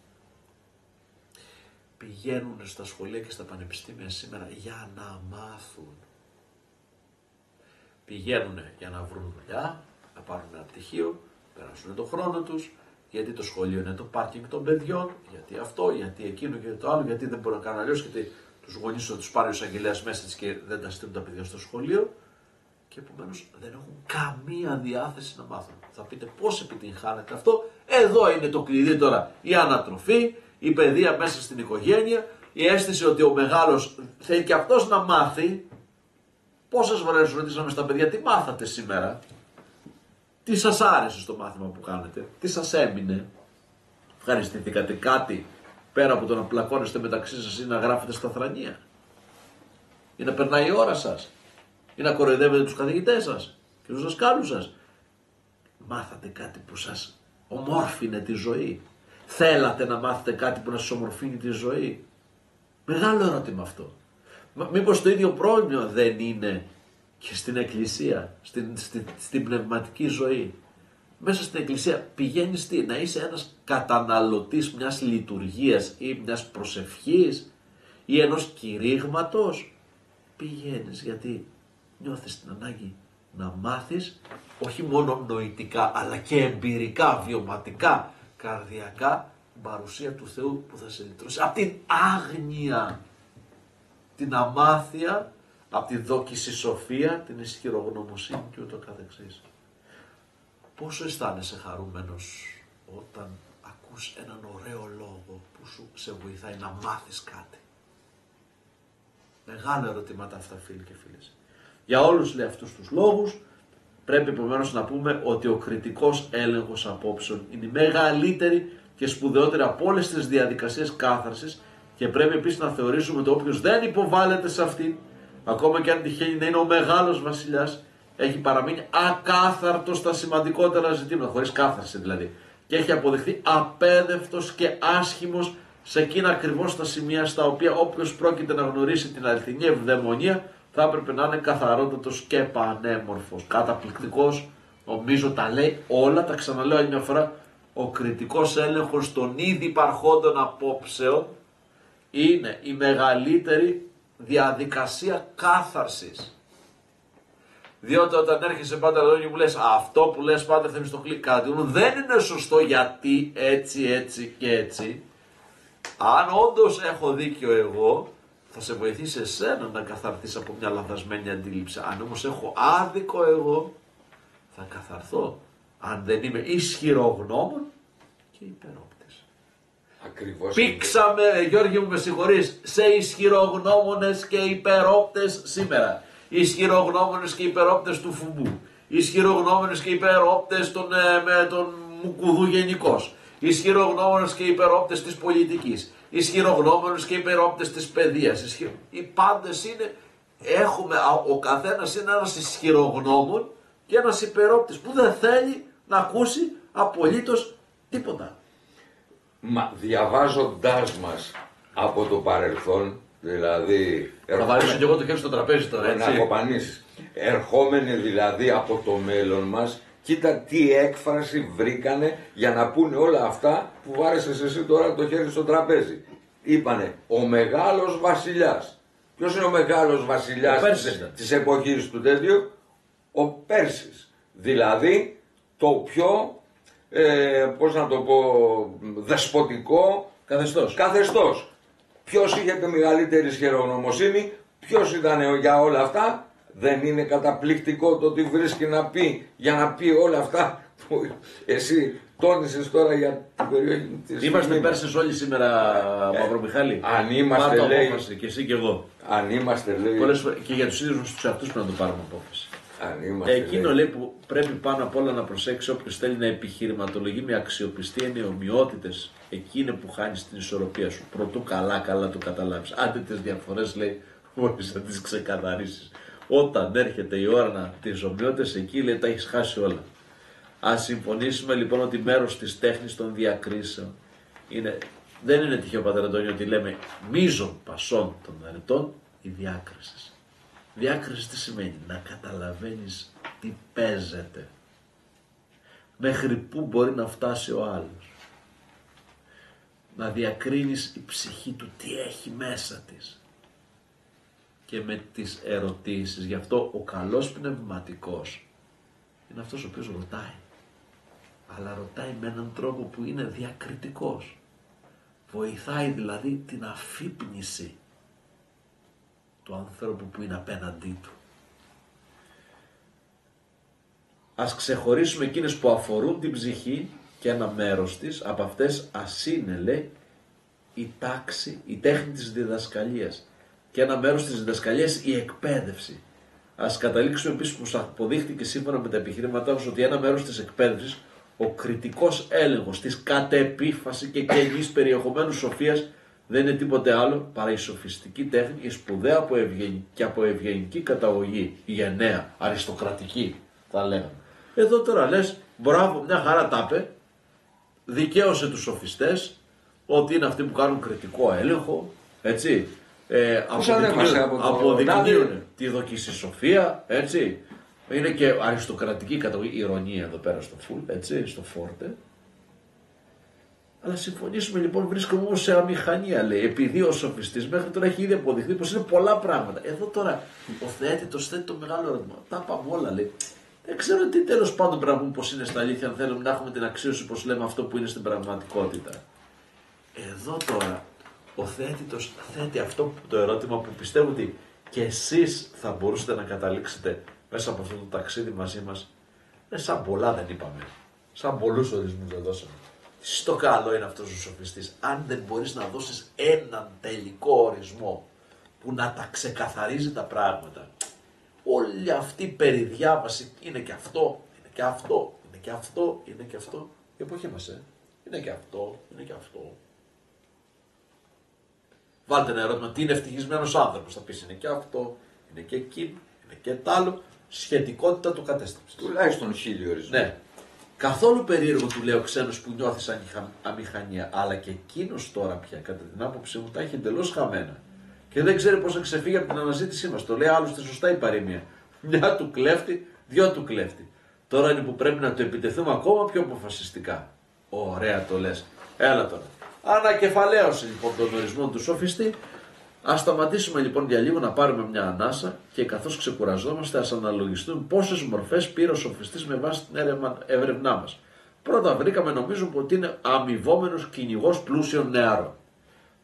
πηγαίνουν στα σχολεία και στα πανεπιστήμια σήμερα για να μάθουν. Πηγαίνουν για να βρουν δουλειά, να πάρουν ένα πτυχίο, περάσουν τον χρόνο τους, γιατί το σχολείο είναι το πάρκινγκ των παιδιών, γιατί αυτό, γιατί εκείνο και το άλλο, γιατί δεν μπορούν να κάνουν αλλιώς, γιατί τους γονείς θα τους πάρει ο εισαγγελέας μέσα της και δεν τα στείλουν τα παιδιά στο σχολείο και επομένως δεν έχουν καμία διάθεση να μάθουν. Θα πείτε πώς επιτυγχάνεται αυτό, εδώ είναι το κλειδί τώρα, η ανατροφή, η παιδεία μέσα στην οικογένεια, η αίσθηση ότι ο μεγάλος θέλει και αυτός να μάθει. Πόσες φορές ρωτήσαμε στα παιδιά τι μάθατε σήμερα, τι σας άρεσε στο μάθημα που κάνετε, τι σας έμεινε, ευχαριστηθήκατε κάτι πέρα από το να πλακώνεστε μεταξύ σας ή να γράφετε στα θρανία, ή να περνάει η ώρα σας, ή να κοροϊδεύετε τους καθηγητές σας και τους δασκάλους σας. Μάθατε κάτι που σας ομόρφινε τη ζωή, θέλατε να μάθετε κάτι που να σας ομορφύνει τη ζωή. Μεγάλο ερώτημα αυτό. Μήπως το ίδιο πρόβλημα δεν είναι και στην εκκλησία, στην πνευματική ζωή. Μέσα στην εκκλησία πηγαίνεις να είσαι ένας καταναλωτής μιας λειτουργίας ή μιας προσευχής ή ενός κηρύγματος. Πηγαίνεις γιατί νιώθεις την ανάγκη να μάθεις όχι μόνο νοητικά αλλά και εμπειρικά, βιωματικά, καρδιακά την παρουσία του Θεού που θα σε λυτρώσει από την άγνοια, την αμάθεια, από τη δόκιση σοφία, την ισχυρογνωμοσύνη και ούτω καθεξής. Πόσο αισθάνεσαι χαρούμενος όταν ακούς έναν ωραίο λόγο που σε βοηθάει να μάθεις κάτι. Μεγάλα ερωτήματα αυτά, φίλοι και φίλες. Για όλους λέει αυτούς τους λόγους πρέπει επομένως να πούμε ότι ο κριτικός έλεγχος απόψεων είναι η μεγαλύτερη και σπουδαιότερη από όλες τις διαδικασίες κάθαρσης και πρέπει επίσης να θεωρήσουμε ότι όποιος δεν υποβάλλεται σε αυτή, ακόμα και αν τυχαίνει να είναι ο μεγάλος βασιλιάς, έχει παραμείνει ακάθαρτος στα σημαντικότερα ζητήματα, χωρίς κάθαρση δηλαδή, και έχει αποδειχθεί απέδευτος και άσχημος σε εκείνα ακριβώς τα σημεία στα οποία όποιος πρόκειται να γνωρίσει την αληθινή ευδαιμονία θα έπρεπε να είναι καθαρότατος και πανέμορφος. Καταπληκτικός, νομίζω τα λέει όλα, τα ξαναλέω άλλη μια φορά, ο κριτικός έλεγχος των ήδη υπαρχόντων απόψεων είναι η μεγαλύτερη διαδικασία κάθαρσης. Διότι όταν έρχεσαι πάντα εδώ και μου λες αυτό που λες πάντα Θεμιστοκλή κάτι δεν είναι σωστό γιατί έτσι και έτσι, αν όντως έχω δίκιο εγώ θα σε βοηθήσει εσένα να καθαρθείς από μια λανθασμένη αντίληψη. Αν όμως έχω άδικο εγώ θα καθαρθώ αν δεν είμαι ισχυρογνώμων και υπερόπτης. Ακριβώς. Πήξαμε, Γιώργη μου με συγχωρείς, σε ισχυρογνώμονες και υπερόπτες σήμερα. Ισχυρογνώμονες και υπερόπτες του φουμπού. Ισχυρογνώμονες και υπερόπτες των Μουκουδού γενικώς. Ισχυρογνώμονες και υπερόπτες της πολιτικής. Ισχυρογνώμονες και υπερόπτες της παιδείας. Οι πάντες είναι έχουμε, ο καθένας είναι ένας ισχυρογνώμων και ένας υπερόπτης που δεν θέλει να ακούσει απολύτως τίποτα. Μα διαβάζοντάς μας από το παρελθόν, δηλαδή... Θα βαρύσω και εγώ το χέρι στο τραπέζι τώρα, Να έτσι. κοπανίσεις. Ερχόμενοι δηλαδή από το μέλλον μας, κοίτα τι έκφραση βρήκανε για να πούνε όλα αυτά που βάρεσες εσύ τώρα το χέρι στο τραπέζι. Είπανε ο μεγάλος βασιλιάς. Ποιος είναι ο μεγάλος βασιλιάς της εποχής του τέτοιου? Ο Πέρσης. Δηλαδή το πιο, πώς να το πω, δεσποτικό καθεστώς. Ποιος είχε τη μεγαλύτερη ισχυρογνωμοσύνη, ποιος ήταν για όλα αυτά? Δεν είναι καταπληκτικό το ότι βρίσκει να πει για να πει όλα αυτά που εσύ τόνισες τώρα για την περιοχή της. Είμαστε Πέρσες όλοι σήμερα, Μαυρομιχάλη. Αν είμαστε, πάρ' το λέει, απόφαση και εσύ και εγώ. Αν είμαστε, λέει. Πολλές φορές και για τους ίδιους τους εαυτούς πρέπει να το πάρουμε απόφαση. Αν είμαστε, Εκείνο λέει που πρέπει πάνω απ' όλα να προσέξει όποιος θέλει να επιχειρηματολογεί με αξιοπιστία είναι οι ομοιότητες. Εκεί είναι που χάνεις την ισορροπία σου. Προτού καλά το καταλάβεις. Άντε τις διαφορές, λέει, μπορείς να τις ξεκαθαρίσεις. Όταν έρχεται η ώρα να τις ομοιότητες, εκεί λέει τα έχεις χάσει όλα. Ας συμφωνήσουμε λοιπόν ότι μέρος της τέχνης των διακρίσεων είναι, δεν είναι τυχαίο, πατέρα Αντώνιο, ότι λέμε μείζων πασών των αρετών η διάκριση. Διάκριση τι σημαίνει? Να καταλαβαίνεις τι παίζεται. Μέχρι πού μπορεί να φτάσει ο άλλος. Να διακρίνεις η ψυχή του τι έχει μέσα της. Και με τις ερωτήσεις. Γι' αυτό ο καλός πνευματικός είναι αυτός ο οποίος ρωτάει. Αλλά ρωτάει με έναν τρόπο που είναι διακριτικός. Βοηθάει δηλαδή την αφύπνιση του ανθρώπου που είναι απέναντί του. Ας ξεχωρίσουμε εκείνες που αφορούν την ψυχή και ένα μέρος της, από αυτές ας είναι, λέει, η τάξη, η τέχνη της διδασκαλίας και ένα μέρος της διδασκαλίας η εκπαίδευση. Ας καταλήξουμε επίσης που αποδείχτηκε σύμφωνα με τα επιχειρήματά μας ότι ένα μέρος της εκπαίδευσης, ο κριτικός έλεγχος της κατ' επίφαση και κενής περιεχομένου σοφίας, δεν είναι τίποτε άλλο παρά η σοφιστική τέχνη, η σπουδαία και από ευγενική καταγωγή, η γενναία, αριστοκρατική θα λέγαμε. Εδώ τώρα λες, μπράβο, μια χαρά τα είπε, δικαίωσε τους σοφιστές, ότι είναι αυτοί που κάνουν κριτικό έλεγχο, έτσι, αποδεικνύουν τη δοκισισοφία, έτσι, είναι και αριστοκρατική καταγωγή, ηρωνία εδώ πέρα στο φουλ, έτσι, στο φόρτε. Αλλά συμφωνήσουμε λοιπόν, βρίσκομαι όμως σε αμηχανία, λέει, επειδή ο σοφιστής μέχρι τώρα έχει ήδη αποδειχθεί πως είναι πολλά πράγματα. Εδώ τώρα ο θεέτητος θέτει το μεγάλο ερώτημα. Τα πάμε όλα, λέει. Δεν ξέρω τι τέλος πάντων πρέπει να πούμε πως είναι στα αλήθεια, αν θέλουμε να έχουμε την αξίωση πως λέμε αυτό που είναι στην πραγματικότητα. Εδώ τώρα ο θεέτητος θέτει αυτό το ερώτημα που πιστεύω ότι και εσείς θα μπορούσατε να καταλήξετε μέσα από αυτό το ταξίδι μαζί μας. Σαν πολλά δεν είπαμε. Σαν πολλούς ορισμούς δεν δώσαμε. Στο καλό είναι αυτός ο σοφιστής, αν δεν μπορείς να δώσεις έναν τελικό ορισμό που να τα ξεκαθαρίζει τα πράγματα. Όλη αυτή η περιδιάβαση είναι και αυτό, είναι και αυτό, είναι και αυτό, είναι και αυτό. Η εποχή μας, είναι και αυτό, είναι και αυτό. Βάλτε ένα ερώτημα, τι είναι ευτυχισμένος άνθρωπος, θα πεις είναι και αυτό, είναι και εκείνο, είναι και τ' άλλο, σχετικότητα του κατέστρεψης. Τουλάχιστον 1000 ορισμοί. Ναι. Καθόλου περίεργο του λέει ο ξένος που νιώθει σαν αμηχανία, αλλά και εκείνος τώρα πια, κατά την άποψή μου, τα έχει εντελώς χαμένα. Και δεν ξέρει πώς να ξεφύγει από την αναζήτησή μας. Το λέει άλλωστε σωστά η παροιμία. Μια του κλέφτη, δυο του κλέφτη. Τώρα είναι που πρέπει να το επιτεθούμε ακόμα πιο αποφασιστικά. Ωραία το λες. Έλα τώρα. Ανακεφαλαίωση λοιπόν των ορισμών του σοφιστή. Ας σταματήσουμε λοιπόν για λίγο να πάρουμε μια ανάσα και καθώς ξεκουραζόμαστε ας αναλογιστούμε πόσες μορφές πήρε ο σοφιστής με βάση την έρευνά μας. Πρώτα βρήκαμε νομίζω ότι είναι αμοιβόμενος κυνηγός πλούσιων νεάρων.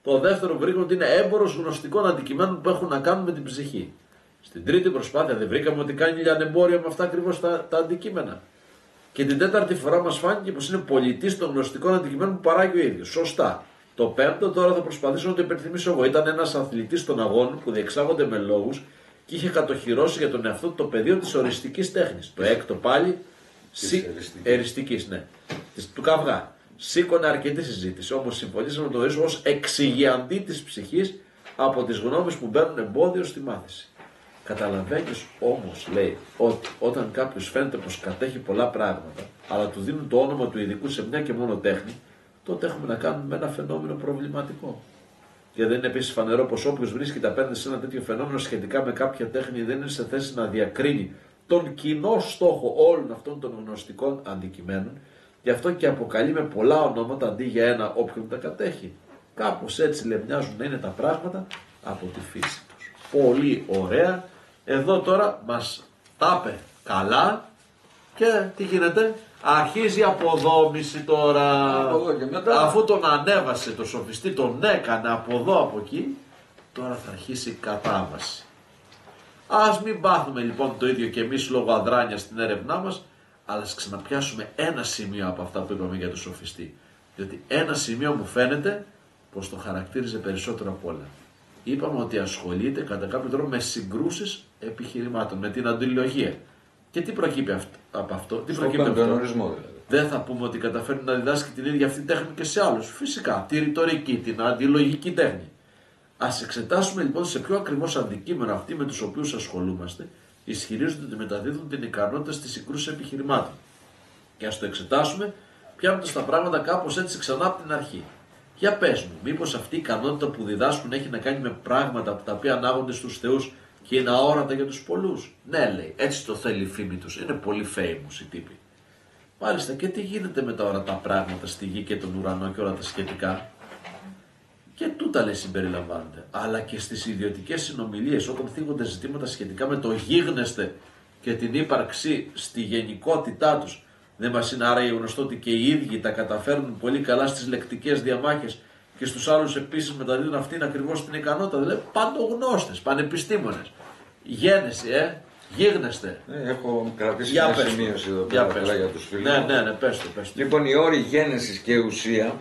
Το δεύτερο βρήκαμε ότι είναι έμπορος γνωστικών αντικειμένων που έχουν να κάνουν με την ψυχή. Στην τρίτη προσπάθεια δεν βρήκαμε ότι κάνει λιανεμπόριο με αυτά ακριβώς τα αντικείμενα. Και την τέταρτη φορά μας φάνηκε πως είναι πολιτής των γνωστικών αντικειμένων που παράγει ο ίδιος. Σωστά. Το πέμπτο τώρα θα προσπαθήσω να το υπενθυμίσω εγώ. Ήταν ένας αθλητής των αγώνων που διεξάγονται με λόγους και είχε κατοχυρώσει για τον εαυτό του το πεδίο της οριστικής τέχνης. Το έκτο πάλι εριστικής, ναι. Του καυγά. Σήκωνε αρκετή συζήτηση. Όμως συμφωνήσαμε να το ορίσουμε ως εξηγιαντή της ψυχής από τις γνώμες που μπαίνουν εμπόδιο στη μάθηση. Καταλαβαίνεις όμως, λέει, ότι όταν κάποιος φαίνεται πως κατέχει πολλά πράγματα, αλλά του δίνουν το όνομα του ειδικού σε μια και μόνο τέχνη, τότε έχουμε να κάνουμε με ένα φαινόμενο προβληματικό. Και δεν είναι επίσης φανερό πως όποιος βρίσκεται απέναντι σε ένα τέτοιο φαινόμενο σχετικά με κάποια τέχνη δεν είναι σε θέση να διακρίνει τον κοινό στόχο όλων αυτών των γνωστικών αντικειμένων, γι' αυτό και αποκαλεί με πολλά ονόματα αντί για ένα όποιον τα κατέχει. Κάπως έτσι μοιάζουν να είναι τα πράγματα από τη φύση τους. Πολύ ωραία. Εδώ τώρα μας τα είπε καλά και τι γίνεται? Αρχίζει η αποδόμηση τώρα. Από εδώ και μετά. Αφού τον ανέβασε το σοφιστή, τον έκανε από εδώ από εκεί, τώρα θα αρχίσει η κατάβαση. Ας μην πάθουμε λοιπόν το ίδιο και εμείς λόγω αδράνειας στην έρευνά μας, αλλά ας ξαναπιάσουμε ένα σημείο από αυτά που είπαμε για το σοφιστή. Διότι ένα σημείο μου φαίνεται πως το χαρακτήριζε περισσότερο από όλα. Είπαμε ότι ασχολείται κατά κάποιο τρόπο με συγκρούσεις επιχειρημάτων, με την αντιλογία. Και τι προκύπτει από αυτό? Τι προκύπτει από αυτό? Δηλαδή. Δεν θα πούμε ότι καταφέρνει να διδάσκει την ίδια αυτή τέχνη και σε άλλους. Φυσικά, τη ρητορική, την αντιλογική τέχνη. Ας εξετάσουμε λοιπόν σε ποιο ακριβώς αντικείμενο αυτοί με τους οποίους ασχολούμαστε ισχυρίζονται ότι μεταδίδουν την ικανότητα στη συγκρούση επιχειρημάτων. Και ας το εξετάσουμε πιάνοντας τα πράγματα κάπως έτσι ξανά από την αρχή. Για πες μου, μήπως αυτή η ικανότητα που διδάσκουν έχει να κάνει με πράγματα από τα οποία ανάγονται στους θεούς και είναι αόρατα για τους πολλούς? Ναι, λέει, έτσι το θέλει η φήμη τους. Είναι πολύ famous οι τύποι. Μάλιστα, και τι γίνεται με τα ορατά πράγματα στη γη και τον ουρανό και όλα τα σχετικά? Και τούτα, λέει, συμπεριλαμβάνονται. Αλλά και στις ιδιωτικές συνομιλίες, όταν θίγονται ζητήματα σχετικά με το γίγνεσθε και την ύπαρξη στη γενικότητά τους. Δεν μας είναι άρα γνωστό ότι και οι ίδιοι τα καταφέρνουν πολύ καλά στις λεκτικές διαμάχες και στους άλλους επίσης μεταδίδουν αυτήν ακριβώς την ικανότητα? Δηλαδή παντογνώστες, πανεπιστήμονες. Γένεση, γίγνεσθε. Έχω κρατήσει μια σημείωση εδώ πέρα για τους φίλους. Ναι, πες το. Λοιπόν, οι όροι γένεσης και ουσία,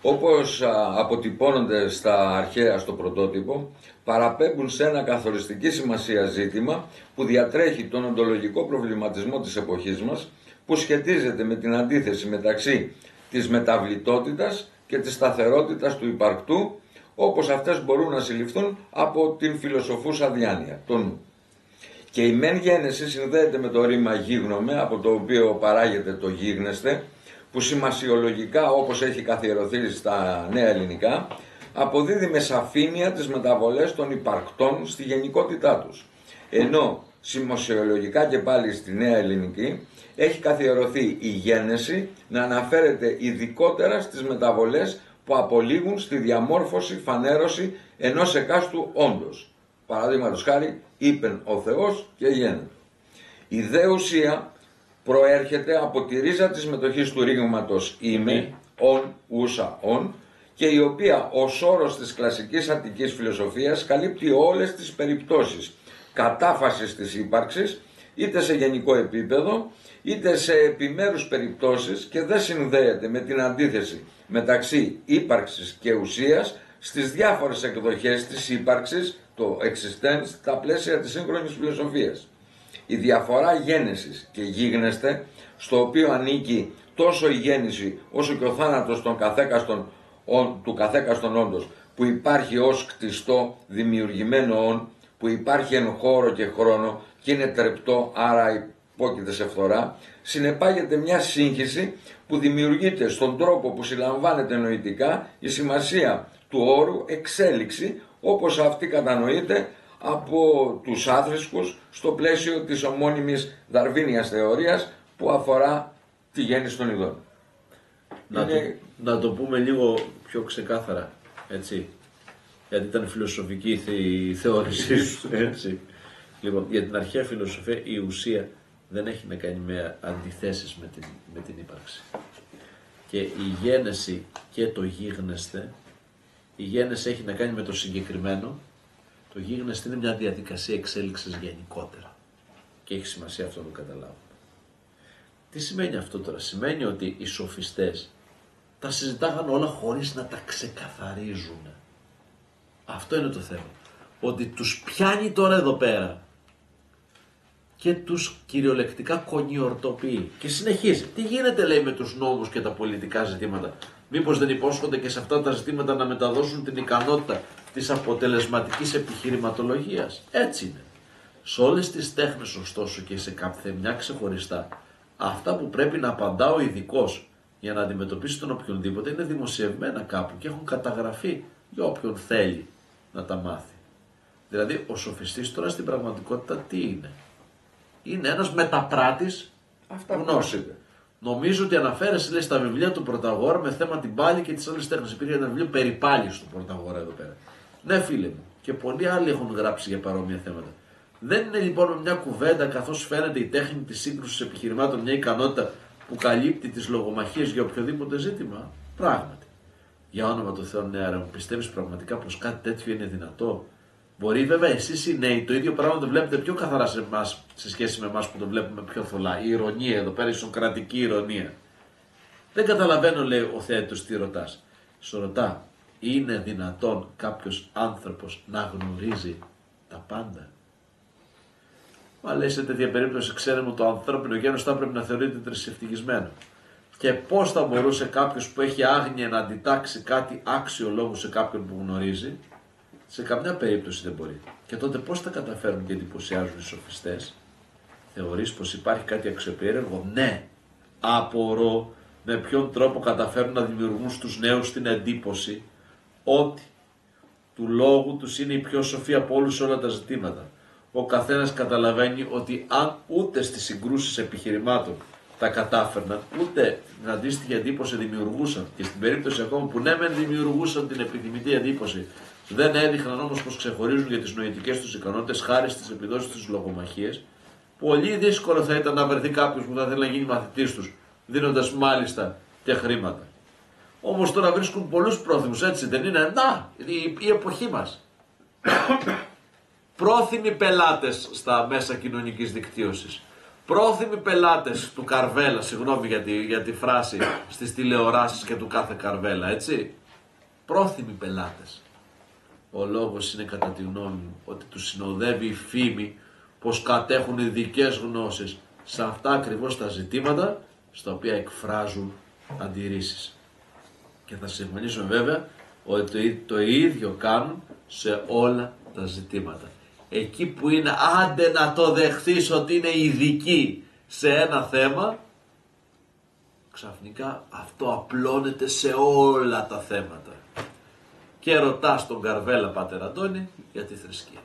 όπως αποτυπώνονται στα αρχαία στο πρωτότυπο, παραπέμπουν σε ένα καθοριστική σημασία ζήτημα που διατρέχει τον οντολογικό προβληματισμό της εποχής μας, που σχετίζεται με την αντίθεση μεταξύ της μεταβλητότητας και της σταθερότητας του υπαρκτού, όπως αυτές μπορούν να συλληφθούν από την φιλοσοφούσα διάνοια, το νου. Και η μεν γένεση συνδέεται με το ρήμα γίγνομε, από το οποίο παράγεται το γίγνεσθε, που σημασιολογικά, όπως έχει καθιερωθεί στα νέα ελληνικά, αποδίδει με σαφήνεια τις μεταβολές των υπαρκτών στη γενικότητά τους. Ενώ σημασιολογικά και πάλι στη νέα ελληνική έχει καθιερωθεί η γένεση να αναφέρεται ειδικότερα στις μεταβολές που απολύγουν στη διαμόρφωση, φανέρωση ενός εκάστου όντως. Παραδείγματος χάρη, είπεν ο Θεός και γένετο. Η δε ουσία προέρχεται από τη ρίζα της μετοχής του ρήγματος είμαι, ον, ούσα, ον, και η οποία ως όρος της κλασικής αττικής φιλοσοφίας καλύπτει όλες τις περιπτώσεις κατάφασης της ύπαρξης, είτε σε γενικό επίπεδο, είτε σε επιμέρους περιπτώσεις, και δεν συνδέεται με την αντίθεση μεταξύ ύπαρξης και ουσίας στις διάφορες εκδοχές της ύπαρξης, το existence, στα πλαίσια της σύγχρονης φιλοσοφίας. Η διαφορά γένεσης και γίγνεσθε, στο οποίο ανήκει τόσο η γέννηση όσο και ο θάνατος του καθέκαστον όντος, που υπάρχει ως κτιστό δημιουργημένο όν, που υπάρχει εν χώρο και χρόνο και είναι τρεπτό, άρα υπόκειται σε φθορά, συνεπάγεται μια σύγχυση που δημιουργείται στον τρόπο που συλλαμβάνεται νοητικά η σημασία του όρου εξέλιξη, όπως αυτή κατανοείται από τους άθρησκους στο πλαίσιο της ομώνυμης δαρβίνιας θεωρίας που αφορά τη γέννηση των ειδών. Να το πούμε λίγο πιο ξεκάθαρα, έτσι, γιατί ήταν φιλοσοφική η θεώρησή σου, έτσι. Λοιπόν, για την αρχαία φιλοσοφία η ουσία δεν έχει να κάνει με αντιθέσεις με την ύπαρξη. Και η γένεση και το γίγνεσθε, η γένεση έχει να κάνει με το συγκεκριμένο, το γίγνεσθε είναι μια διαδικασία εξέλιξης γενικότερα. Και έχει σημασία αυτό να το καταλάβουμε. Τι σημαίνει αυτό τώρα? Σημαίνει ότι οι σοφιστές τα συζητάγαν όλα χωρίς να τα ξεκαθαρίζουν. Αυτό είναι το θέμα. Ότι τους πιάνει τώρα εδώ πέρα και τους κυριολεκτικά κονιορτοποιεί. Και συνεχίζει. Τι γίνεται, λέει, με τους νόμους και τα πολιτικά ζητήματα? Μήπως δεν υπόσχονται και σε αυτά τα ζητήματα να μεταδώσουν την ικανότητα της αποτελεσματικής επιχειρηματολογίας? Έτσι είναι. Σε όλες τις τέχνες ωστόσο και σε καθεμιά ξεχωριστά, αυτά που πρέπει να απαντά ο ειδικός για να αντιμετωπίσει τον οποιονδήποτε είναι δημοσιευμένα κάπου και έχουν καταγραφεί για όποιον θέλει να τα μάθει. Δηλαδή ο σοφιστής τώρα στην πραγματικότητα τι είναι? Είναι ένας μεταπράτης γνώση. Νομίζω ότι αναφέρεσαι, λέει, στα βιβλία του Πρωταγόρα με θέμα την πάλη και τις άλλες τέχνες. Υπήρχε ένα βιβλίο περί πάλης του Πρωταγόρα εδώ πέρα. Ναι, φίλε μου, και πολλοί άλλοι έχουν γράψει για παρόμοια θέματα. Δεν είναι λοιπόν με μια κουβέντα, καθώς φαίνεται η τέχνη της σύγκρουσης επιχειρημάτων μια ικανότητα που καλύπτει τις λογομαχίες για οποιοδήποτε ζήτημα? Πράγματι. Για όνομα του Θεού, ναι, άρα μου πιστεύεις πραγματικά πως κάτι τέτοιο είναι δυνατό? Μπορεί βέβαια εσείς οι νέοι το ίδιο πράγμα το βλέπετε πιο καθαρά σε εμάς σε σχέση με εμάς που το βλέπουμε πιο θολά. Η ηρωνία εδώ πέρα, η σοκρατική ηρωνία. Δεν καταλαβαίνω, λέει ο θέτος, τι ρωτάς. Σου ρωτά, είναι δυνατόν κάποιος άνθρωπος να γνωρίζει τα πάντα? Μα λέει, σε τέτοια περίπτωση ξέρουμε το ανθρώπινο γένος θα πρέπει να θεωρείται τρισευτυχισμένο. Και πώς θα μπορούσε κάποιος που έχει άγνοια να αντιτάξει κάτι άξιο λόγου σε κάποιον που γνωρίζει? Σε καμιά περίπτωση δεν μπορεί. Και τότε πώς θα καταφέρουν και εντυπωσιάζουν οι σοφιστές? Θεωρείς πως υπάρχει κάτι αξιοπερίεργο? Ναι. Απορώ με ποιον τρόπο καταφέρουν να δημιουργούν στους νέους την εντύπωση ότι του λόγου τους είναι η πιο σοφή από όλους σε όλα τα ζητήματα. Ο καθένας καταλαβαίνει ότι αν ούτε στις συγκρούσεις επιχειρημάτων τα κατάφερναν, ούτε την αντίστοιχη εντύπωση δημιουργούσαν, και στην περίπτωση ακόμα που ναι μεν δημιουργούσαν την επιθυμητή εντύπωση, δεν έδειχναν όμως πως ξεχωρίζουν για τις νοητικές τους ικανότητες χάρη στις επιδόσεις τους λογομαχίες, πολύ δύσκολο θα ήταν να βρεθεί κάποιος που θα θέλει να γίνει μαθητής τους, δίνοντας μάλιστα και χρήματα. Όμως τώρα βρίσκουν πολλούς πρόθυμους, έτσι δεν είναι? Να, η εποχή μας. Πρόθυμοι πελάτες στα μέσα κοινωνικής δικτύωσης. Πρόθυμοι πελάτες του Καρβέλα, συγγνώμη για τη φράση, στις τηλεοράσεις και του κάθε Καρβέλα, έτσι. Πρόθυμοι πελάτες. Ο λόγος είναι κατά τη γνώμη μου ότι τους συνοδεύει η φήμη πως κατέχουν ειδικές γνώσεις σε αυτά ακριβώς τα ζητήματα στα οποία εκφράζουν αντιρρήσεις. Και θα συμφωνήσουμε βέβαια ότι το ίδιο κάνουν σε όλα τα ζητήματα. Εκεί που είναι άντε να το δεχθείς ότι είναι ειδικοί σε ένα θέμα, ξαφνικά αυτό απλώνεται σε όλα τα θέματα. Και ρωτάς τον Καρβέλα, Πάτερ Αντώνη, για τη θρησκεία.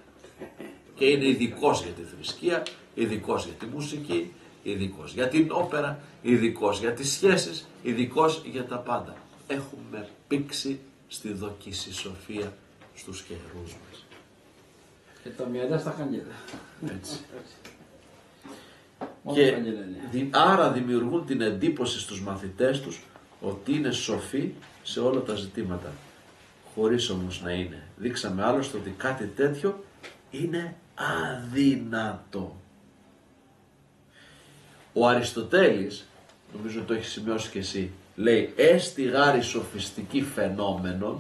Και είναι ειδικός για τη θρησκεία, ειδικός για τη μουσική, ειδικός για την όπερα, ειδικός για τις σχέσεις, ειδικός για τα πάντα. Έχουμε πήξει στη δοκίση σοφία στους καιρούς μας. Και τα μυαλά στα χανιέτα. Έτσι. Και άρα δημιουργούν την εντύπωση στους μαθητές τους ότι είναι σοφοί σε όλα τα ζητήματα. Χωρίς όμως να είναι. Δείξαμε άλλωστε ότι κάτι τέτοιο είναι αδύνατο. Ο Αριστοτέλης, νομίζω το έχει σημειώσει και εσύ, λέει έστι γάρι σοφιστική φαινόμενον,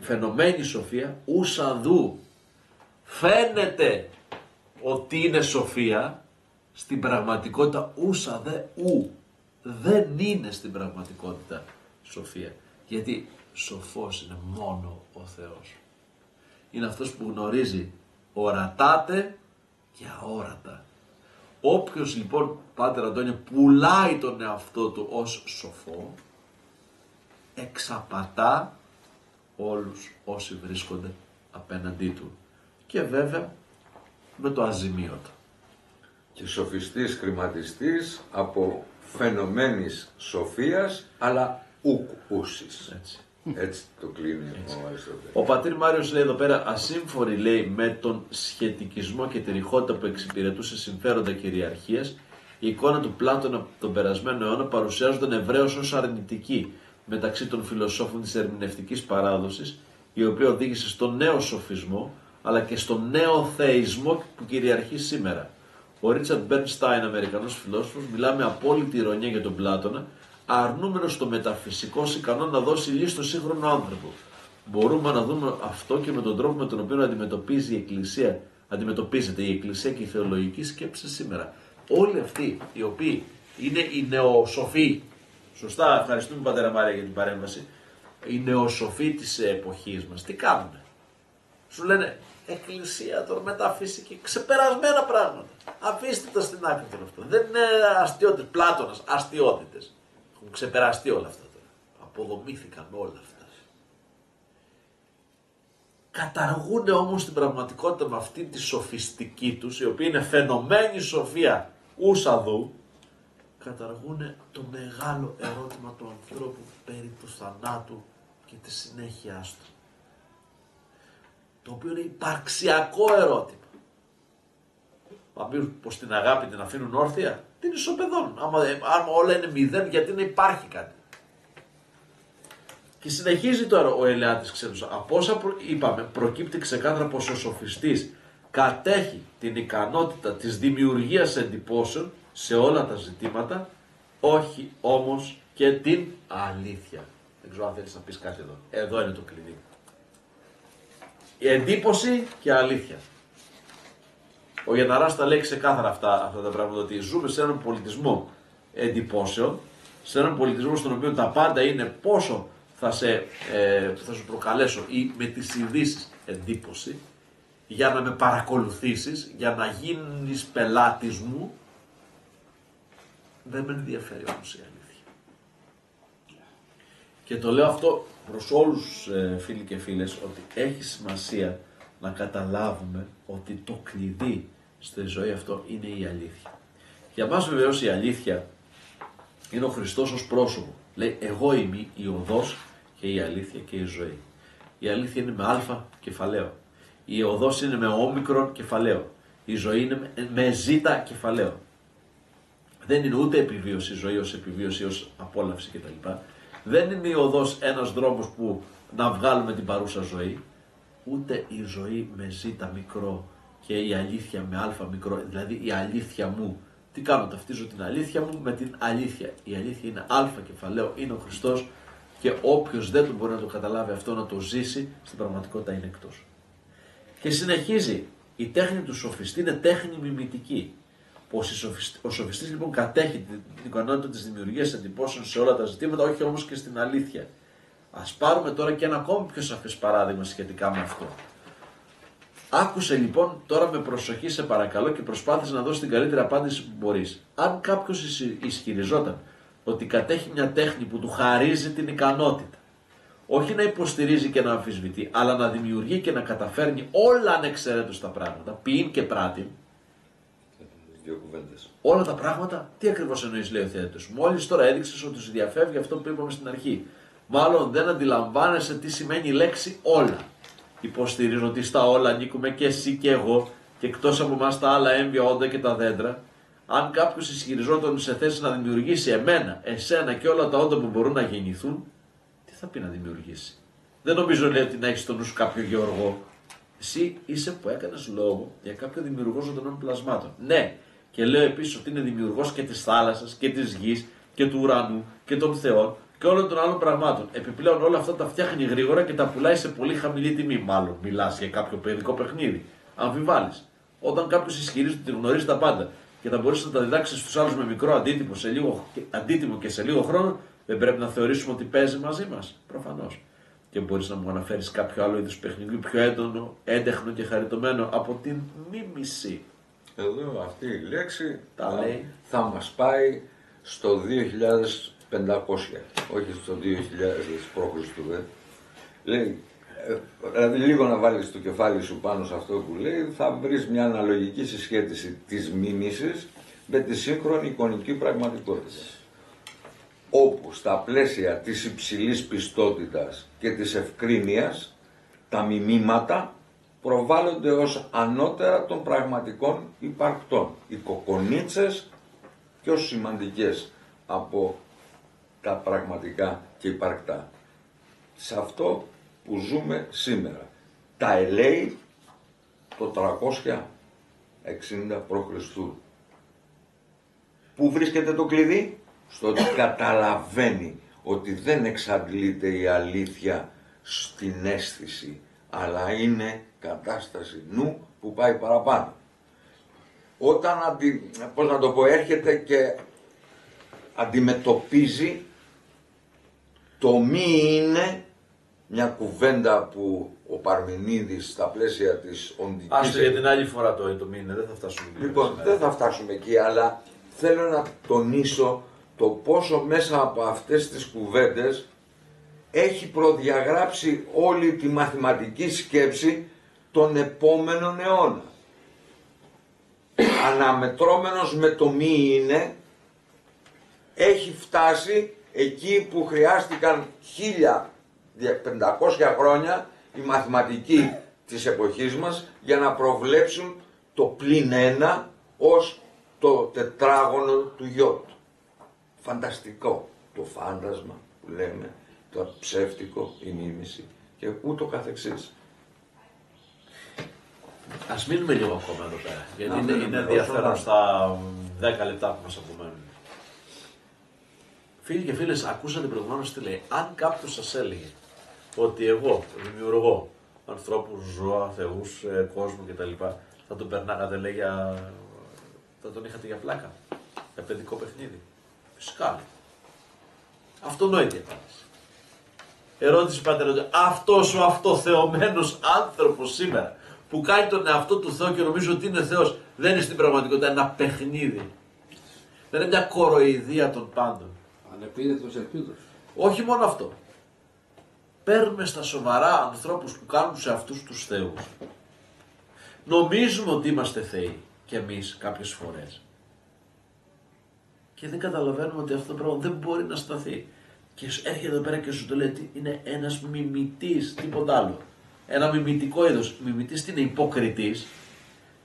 φαινομένη σοφία, ουσαδού. Φαίνεται ότι είναι σοφία, στην πραγματικότητα ούσα δε ου. Δεν είναι στην πραγματικότητα σοφία. Γιατί σοφός είναι μόνο ο Θεός. Είναι αυτός που γνωρίζει ορατάτε και αόρατα. Όποιος λοιπόν, Πάτερ Αντώνιο, πουλάει τον εαυτό του ως σοφό, εξαπατά όλους όσοι βρίσκονται απέναντί του. Και βέβαια με το αζημίωτο. Και σοφιστής χρηματιστής από φαινομένης σοφίας, αλλά ουκ ούσης. Έτσι το κλείνει ο Αριστοτέλης. Ο πατήρ Μάριος λέει εδώ πέρα, ασύμφοροι λέει με τον σχετικισμό και τη ρηχότητα που εξυπηρετούσε συμφέροντα κυριαρχίας, η εικόνα του Πλάτωνα τον περασμένο αιώνα παρουσιάζονταν ευρέως ως αρνητική μεταξύ των φιλοσόφων της ερμηνευτικής παράδοσης, η οποία οδήγησε στον νέο σοφισμό, αλλά και στον νέο θεϊσμό που κυριαρχεί σήμερα. Ο Ρίτσαρντ Μπέρνστάιν, Αμερικανός φιλόσοφος, μιλά με απόλυτη ηρωνία για τον Πλάτωνα, αρνούμενος το μεταφυσικό ικανό να δώσει λύση στο σύγχρονο άνθρωπο. Μπορούμε να δούμε αυτό και με τον τρόπο με τον οποίο αντιμετωπίζεται η Εκκλησία και η θεολογική σκέψη σήμερα. Όλοι αυτοί οι οποίοι είναι οι νεοσοφοί, σωστά, ευχαριστούμε Πατέρα Μάρια για την παρέμβαση, οι νεοσοφοί της εποχής μας, τι κάνουνε? Σου λένε, εκκλησία, τώρα μεταφυσική, ξεπερασμένα πράγματα. Αφήστε τα στην άκρη τώρα αυτό. Δεν είναι αστείωτες, Πλάτωνας, αστείωτητες. Έχουν ξεπεραστεί όλα αυτά τώρα. Αποδομήθηκαν όλα αυτά. Καταργούν όμως την πραγματικότητα με αυτή τη σοφιστική τους, η οποία είναι φαινομένη σοφία ουσαδού, καταργούν το μεγάλο ερώτημα του ανθρώπου περί του θανάτου και της συνέχειάς του. Το οποίο είναι υπαρξιακό ερώτημα. Θα πούν πως την αγάπη την αφήνουν όρθια, την ισοπεδώνουν. Άμα όλα είναι μηδέν, γιατί να υπάρχει κάτι. Και συνεχίζει τώρα ο Ελεάτης Ξένος. Από όσα είπαμε, προκύπτει ξεκάθαρα πως ο σοφιστής κατέχει την ικανότητα της δημιουργίας εντυπώσεων σε όλα τα ζητήματα, όχι όμως και την αλήθεια. Δεν ξέρω αν θέλεις να πεις κάτι εδώ. Εδώ είναι το κλειδί. Η εντύπωση και αλήθεια. Ο Γεναράς τα λέει ξεκάθαρα αυτά τα πράγματα, ότι ζούμε σε έναν πολιτισμό εντυπώσεων, σε έναν πολιτισμό στον οποίο τα πάντα είναι πόσο θα σου προκαλέσω ή με τις ειδήσεις εντύπωση, για να με παρακολουθήσεις, για να γίνεις πελάτης μου. Δεν με ενδιαφέρει όμως η αλήθεια. Και το λέω αυτό προς όλους φίλοι και φίλες, ότι έχει σημασία να καταλάβουμε ότι το κλειδί στη ζωή αυτό είναι η αλήθεια. Για μας βεβαίως η αλήθεια είναι ο Χριστός ως πρόσωπο. Λέει, εγώ είμαι η οδός και η αλήθεια και η ζωή. Η αλήθεια είναι με α κεφαλαίο. Η οδός είναι με όμικρον κεφαλαίο. Η ζωή είναι με ζήτα κεφαλαίο. Δεν είναι ούτε επιβίωση, η ζωή ως επιβίωση, ως απόλαυση κτλ. Δεν είναι η οδός ένας δρόμος που να βγάλουμε την παρούσα ζωή. Ούτε η ζωή με ζήτα μικρό και η αλήθεια με α μικρό, δηλαδή η αλήθεια μου. Τι κάνω, ταυτίζω την αλήθεια μου με την αλήθεια. Η αλήθεια είναι α κεφαλαίο, είναι ο Χριστός, και όποιος δεν το μπορεί να το καταλάβει αυτό, να το ζήσει, στην πραγματικότητα είναι εκτός. Και συνεχίζει, η τέχνη του σοφιστή είναι τέχνη μιμητική. Πως ο σοφιστής λοιπόν κατέχει την ικανότητα της δημιουργίας εντυπώσεων σε όλα τα ζητήματα, όχι όμως και στην αλήθεια. Ας πάρουμε τώρα και ένα ακόμη πιο σαφές παράδειγμα σχετικά με αυτό. Άκουσε λοιπόν τώρα με προσοχή, σε παρακαλώ, και προσπάθησε να δώσει την καλύτερη απάντηση που μπορείς. Αν κάποιος ισχυριζόταν ότι κατέχει μια τέχνη που του χαρίζει την ικανότητα, όχι να υποστηρίζει και να αμφισβητεί, αλλά να δημιουργεί και να καταφέρνει όλα ανεξαιρέτως τα πράγματα, ποιήν και πράτην, όλα τα πράγματα, τι ακριβώς εννοείς, λέει ο Θεέτος. Μόλις τώρα έδειξες ότι σου διαφεύγει αυτό που είπαμε στην αρχή. Μάλλον δεν αντιλαμβάνεσαι τι σημαίνει η λέξη όλα. Υποστηρίζω ότι στα όλα ανήκουμε και εσύ και εγώ, και εκτός από εμάς τα άλλα έμβια όντα και τα δέντρα. Αν κάποιος ισχυριζόταν σε θέση να δημιουργήσει εμένα, εσένα και όλα τα όντα που μπορούν να γεννηθούν, τι θα πει να δημιουργήσει? Δεν νομίζω, λέει, ότι να έχεις στο νου σου κάποιο γεωργό. Εσύ είσαι που έκανες λόγο για κάποιο δημιουργό ζωντανών πλασμάτων. Ναι, και λέω επίσης ότι είναι δημιουργός και της θάλασσας και της γης και του ουρανού και των θεών και όλων των άλλων πραγμάτων. Επιπλέον όλα αυτά τα φτιάχνει γρήγορα και τα πουλάει σε πολύ χαμηλή τιμή. Μάλλον μιλάς για κάποιο παιδικό παιχνίδι. Αμφιβάλλεις. Όταν κάποιος ισχυρίζεται ότι γνωρίζει τα πάντα και θα μπορέσει να τα διδάξει στους άλλους με μικρό αντίτιμο και σε λίγο χρόνο, δεν πρέπει να θεωρήσουμε ότι παίζει μαζί μας? Προφανώς. Και μπορείς να μου αναφέρεις κάποιο άλλο είδους παιχνιδιού πιο έντονο, έντεχνο και χαριτωμένο από την μίμηση? Εδώ αυτή η λέξη λέει. Θα μας πάει στο 2500, όχι στο 2000 π.Χ. Λέει, δηλαδή λίγο να βάλεις το κεφάλι σου πάνω σε αυτό που λέει, θα βρεις μια αναλογική συσχέτιση της μίμησης με τη σύγχρονη εικονική πραγματικότητα. Όπου στα πλαίσια της υψηλής πιστότητας και της ευκρίνειας, τα μιμήματα προβάλλονται ως ανώτερα των πραγματικών υπαρκτών. Οι κοκονίτσες πιο σημαντικές από τα πραγματικά και υπαρκτά. Σε αυτό που ζούμε σήμερα. Τα ελέη το 360 π.Χ. Πού βρίσκεται το κλειδί? Στο ότι καταλαβαίνει ότι δεν εξαντλείται η αλήθεια στην αίσθηση, αλλά είναι κατάσταση νου που πάει παραπάνω. Όταν έρχεται και αντιμετωπίζει το μη είναι μια κουβέντα που ο Παρμενίδης στα πλαίσια της οντικής... Άστε για την άλλη φορά το μήνα, δεν θα φτάσουμε εκεί. Λοιπόν, δεν θα φτάσουμε εκεί, αλλά θέλω να τονίσω το πόσο μέσα από αυτές τις κουβέντες έχει προδιαγράψει όλη τη μαθηματική σκέψη των επόμενων αιώνα. Αναμετρώμενος με το μη είναι, έχει φτάσει εκεί που χρειάστηκαν 1500 χρόνια οι μαθηματικοί της εποχής μας για να προβλέψουν το πλην 1 ως το τετράγωνο του γιότ. Φανταστικό το φάντασμα που λέμε, το ψεύτικο, η μίμηση και ούτω καθεξής. Ας μείνουμε λίγο ακόμα εδώ πέρα, γιατί είναι ενδιαφέρον στα 10 λεπτά που μας απομένουν. Φίλοι και φίλες, ακούσατε προηγουμένως τι λέει. Αν κάποιος σας έλεγε ότι εγώ δημιουργώ ανθρώπους, ζώα, θεούς, κόσμο κτλ. Θα τον περνάγατε, λέει, θα τον είχατε για πλάκα, για παιδικό παιχνίδι. Φυσικά. Αυτονόητη απάντηση. Ερώτηση πατέρα, αυτός ο αυτοθεωμένος άνθρωπος σήμερα που κάνει τον εαυτό του Θεό και νομίζει ότι είναι Θεός, δεν είναι στην πραγματικότητα ένα παιχνίδι. Δεν είναι μια κοροϊδία των πάντων. Ανεπίδευτος ελπίδος. Όχι μόνο αυτό. Παίρνουμε στα σοβαρά ανθρώπους που κάνουν σε αυτούς τους θεούς. Νομίζουμε ότι είμαστε θεοί και εμείς κάποιες φορές. Και δεν καταλαβαίνουμε ότι αυτό το πράγμα δεν μπορεί να σταθεί. Και έρχεται εδώ πέρα και σου το λέει ότι είναι ένας μιμητής, τίποτα άλλο. Ένα μιμητικό είδος. Μιμητής τι είναι, υποκριτής.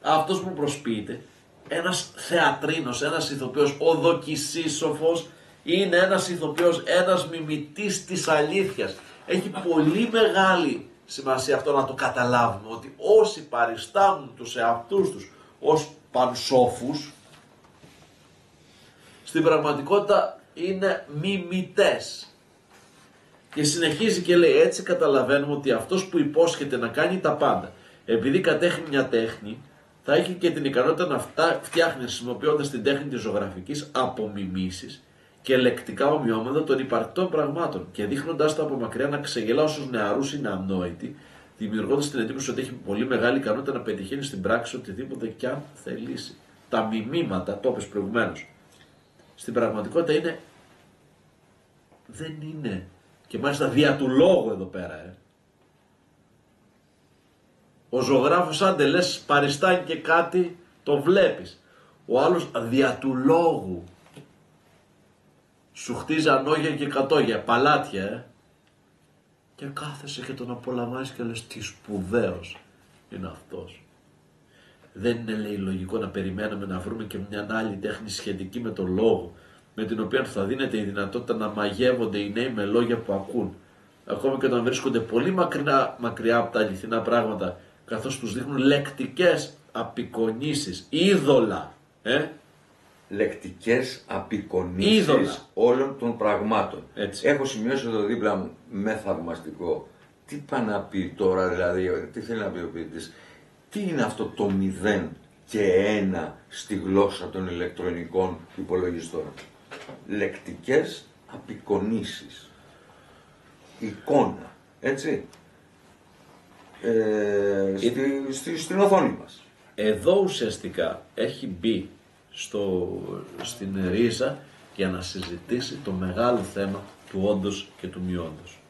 Αυτός που προσποιείται. Ένας θεατρίνος, ένας ηθοποιός, ο δοκισίσοφος. Είναι ένας ηθοποιός, ένας μιμητής της αλήθειας. Έχει πολύ μεγάλη σημασία αυτό να το καταλάβουμε, ότι όσοι παριστάνουν τους εαυτούς τους ως πανσόφους, στην πραγματικότητα είναι μιμητές. Και συνεχίζει και λέει, έτσι καταλαβαίνουμε ότι αυτός που υπόσχεται να κάνει τα πάντα, επειδή κατέχει μια τέχνη, θα έχει και την ικανότητα να φτιάχνει χρησιμοποιώντας την τέχνη της ζωγραφικής απομιμήσεις και λεκτικά ομοιώματα των υπαρκτών πραγμάτων και δείχνοντάς τα από μακριά να ξεγελά όσους νεαρούς είναι ανόητοι, δημιουργώντας την εντύπωση ότι έχει πολύ μεγάλη ικανότητα να πετυχαίνει στην πράξη οτιδήποτε κι αν θελήσει. Τα μιμήματα, το είπες προηγουμένως, στην πραγματικότητα είναι, δεν είναι, και μάλιστα δια του λόγου εδώ πέρα. Ο ζωγράφος, άντε λες παριστάνει και κάτι, το βλέπεις. Ο άλλος δια του λόγου σου χτίζει ανώγια και κατόγια, παλάτια, και κάθεσαι και τον απολαμβάνεις και λες τι σπουδαίος είναι αυτός. Δεν είναι, λέει, λογικό να περιμένουμε να βρούμε και μια άλλη τέχνη σχετική με τον λόγο, με την οποία θα δίνεται η δυνατότητα να μαγεύονται οι νέοι με λόγια που ακούν, ακόμη και όταν βρίσκονται πολύ μακριά από τα αληθινά πράγματα, καθώς τους δείχνουν λεκτικές απεικονίσεις, είδωλα, λεκτικές απεικονίσεις είδωλα όλων των πραγμάτων. Έτσι. Έχω σημειώσει εδώ δίπλα μου με θαυμαστικό. Τι πάει να πει τώρα, δηλαδή, τι θέλει να πει ο ποιητής, τι είναι αυτό το 0 και 1 στη γλώσσα των ηλεκτρονικών υπολογιστών. Λεκτικές απεικονίσεις. Εικόνα, έτσι. Στην οθόνη μας. Εδώ ουσιαστικά έχει μπει στην ρίζα για να συζητήσει το μεγάλο θέμα του όντως και του μη όντως.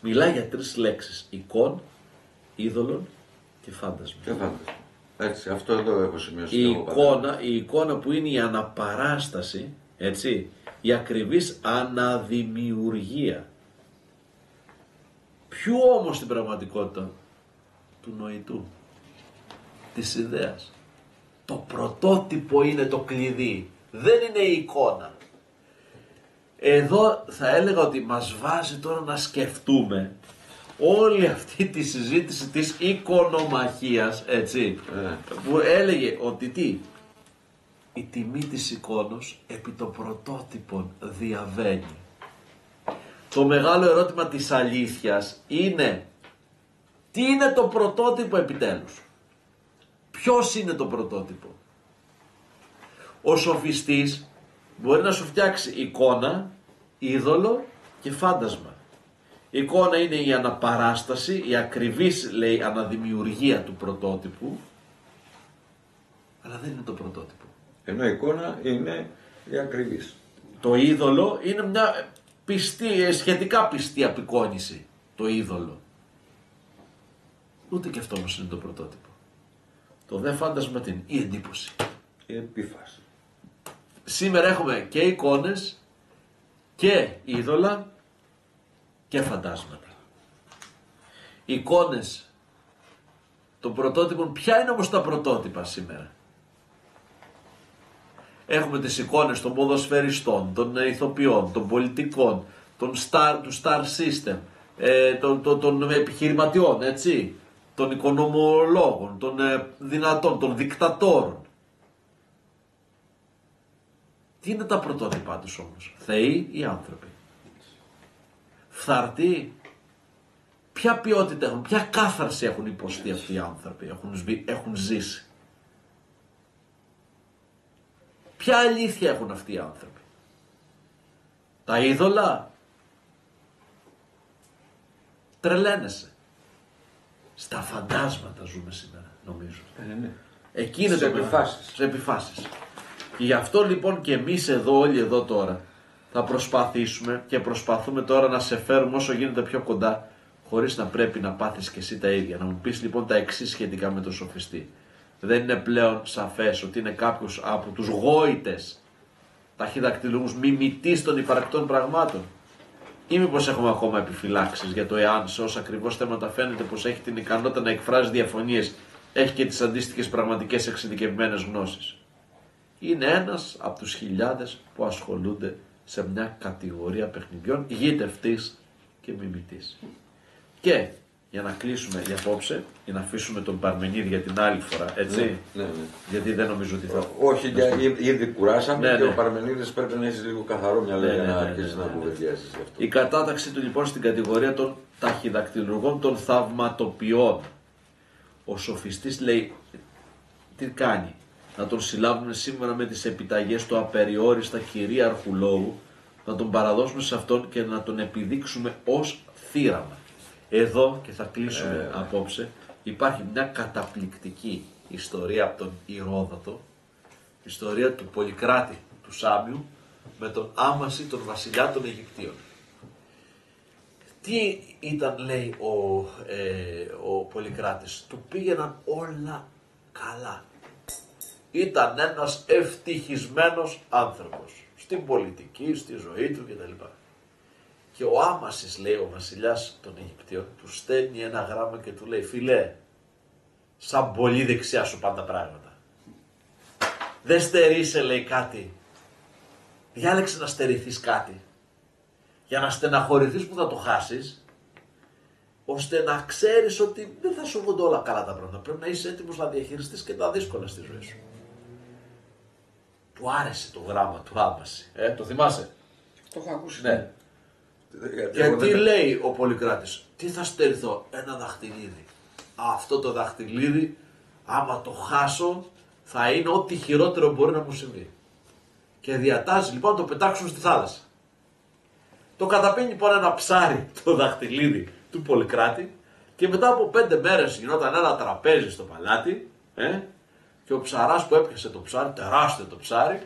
Μιλάει για 3 λέξεις, εικόν, είδωλον και φάντασμα. Και φάντασμα. Έτσι, αυτό εδώ έχω σημειώσει. Η εικόνα που είναι η αναπαράσταση, έτσι, η ακριβής αναδημιουργία. Ποιου όμως στην πραγματικότητα? Του νοητού, της ιδέας. Το πρωτότυπο είναι το κλειδί, δεν είναι η εικόνα. Εδώ θα έλεγα ότι μας βάζει τώρα να σκεφτούμε όλη αυτή τη συζήτηση της εικονομαχίας, έτσι, που έλεγε ότι τι, η τιμή της εικόνος επί το πρωτότυπον διαβαίνει. Το μεγάλο ερώτημα της αλήθειας είναι, τι είναι το πρωτότυπο επιτέλους? Ποιος είναι το πρωτότυπο? Ο σοφιστής μπορεί να σου φτιάξει εικόνα, είδωλο και φάντασμα. Η εικόνα είναι η αναπαράσταση, η ακριβής, λέει, αναδημιουργία του πρωτότυπου, αλλά δεν είναι το πρωτότυπο. Ενώ η εικόνα είναι η ακριβής. Το είδωλο είναι μια πιστή, σχετικά πιστή απεικόνηση. Το είδωλο. Ούτε και αυτό όμως είναι το πρωτότυπο. Το δε φάντασμα τι είναι? Η εντύπωση. Η επίφαση. Σήμερα έχουμε και εικόνες και είδωλα και φαντάσματα. Εικόνες των πρωτότυπων. Ποια είναι όμως τα πρωτότυπα σήμερα? Έχουμε τις εικόνες των ποδοσφαιριστών, των ηθοποιών, των πολιτικών, του star system, των επιχειρηματιών, έτσι, των οικονομολόγων, των δυνατών, των δικτατόρων. Τι είναι τα πρωτότυπά τους όμως? Θεοί ή άνθρωποι? Φθαρτοί? Ποια ποιότητα έχουν, ποια κάθαρση έχουν υποστεί αυτοί οι άνθρωποι, έχουν ζήσει? Ποια αλήθεια έχουν αυτοί οι άνθρωποι? Τα είδωλα? Τρελαίνεσαι. Στα φαντάσματα ζούμε σήμερα, νομίζω. Ναι. Εκεί είναι Στις το επιφάσεις. Στις επιφάσεις. Και γι' αυτό λοιπόν και εμείς εδώ, όλοι εδώ τώρα, θα προσπαθήσουμε και προσπαθούμε τώρα να σε φέρουμε όσο γίνεται πιο κοντά, χωρίς να πρέπει να πάθεις και εσύ τα ίδια. Να μου πεις λοιπόν τα εξής σχετικά με τον σοφιστή. Δεν είναι πλέον σαφές ότι είναι κάποιος από τους γόητες ταχυδακτυλουργούς μιμητής των υπαρκτών πραγμάτων? Ή μήπως έχουμε ακόμα επιφυλάξεις για το εάν σε όσα ακριβώς θέματα φαίνεται πως έχει την ικανότητα να εκφράζει διαφωνίες, έχει και τις αντίστοιχες πραγματικές εξειδικευμένες γνώσεις? Είναι ένας από τους χιλιάδες που ασχολούνται σε μια κατηγορία παιχνιδιών γοητευτής και μιμητής. Και για να κλείσουμε για απόψε, για να αφήσουμε τον Παρμενίδη για την άλλη φορά, έτσι, Ναι. γιατί δεν νομίζω ότι θα... Όχι, ήδη κουράσαμε Ναι, και ναι. ο Παρμενίδης πρέπει να έχει λίγο καθαρό μυαλό Ναι, για ναι, να ναι, αρχίσει ναι, να ναι. κουβεντιάσει γι' αυτό. Η κατάταξη του λοιπόν στην κατηγορία των ταχυδακτυλουργών, των θαυματοποιών. Ο σοφιστής λέει, τι κάνει? Να τον συλλάβουμε σήμερα με τις επιταγές του απεριόριστα κυρίαρχου λόγου, να τον παραδώσουμε σε αυτόν και να τον επιδείξουμε ως θύραμα. Εδώ, και θα κλείσουμε απόψε, υπάρχει μια καταπληκτική ιστορία από τον Ηρόδοτο, ιστορία του Πολυκράτη του Σάμιου με τον Άμαση, τον βασιλιά των Αιγυπτίων. Τι ήταν, λέει, ο Πολυκράτης? Του πήγαιναν όλα καλά. Ήταν ένας ευτυχισμένος άνθρωπος στην πολιτική, στη ζωή του κτλ. Και ο Άμασης, λέει, ο βασιλιάς των Αιγυπτίων, του στέλνει ένα γράμμα και του λέει, φιλέ, σαν πολύ δεξιά σου πάνε τα πράγματα. Δεν στερείσαι, λέει, κάτι. Διάλεξε να στερηθείς κάτι. Για να στεναχωρηθείς που θα το χάσεις, ώστε να ξέρεις ότι δεν θα σου βγουν όλα καλά τα πράγματα. Πρέπει να είσαι έτοιμος να διαχειριστείς και τα δύσκολα στη ζωή σου. Του άρεσε το γράμμα του Άμαση. Το θυμάσαι? Το έχω ακούσει. Ναι. Γιατί Και εγώ τι δεν- λέει ο Πολυκράτης? Τι θα στερηθώ? Ένα δαχτυλίδι. Αυτό το δαχτυλίδι, άμα το χάσω, θα είναι ό,τι χειρότερο μπορεί να μου συμβεί. Και διατάζει λοιπόν να το πετάξουν στη θάλασσα. Το καταπίνει λοιπόν ένα ψάρι το δαχτυλίδι του Πολυκράτη και μετά από 5 μέρες γινόταν ένα τραπέζι στο παλάτι, και ο ψαράς που έπιασε το ψάρι, τεράστιο το ψάρι,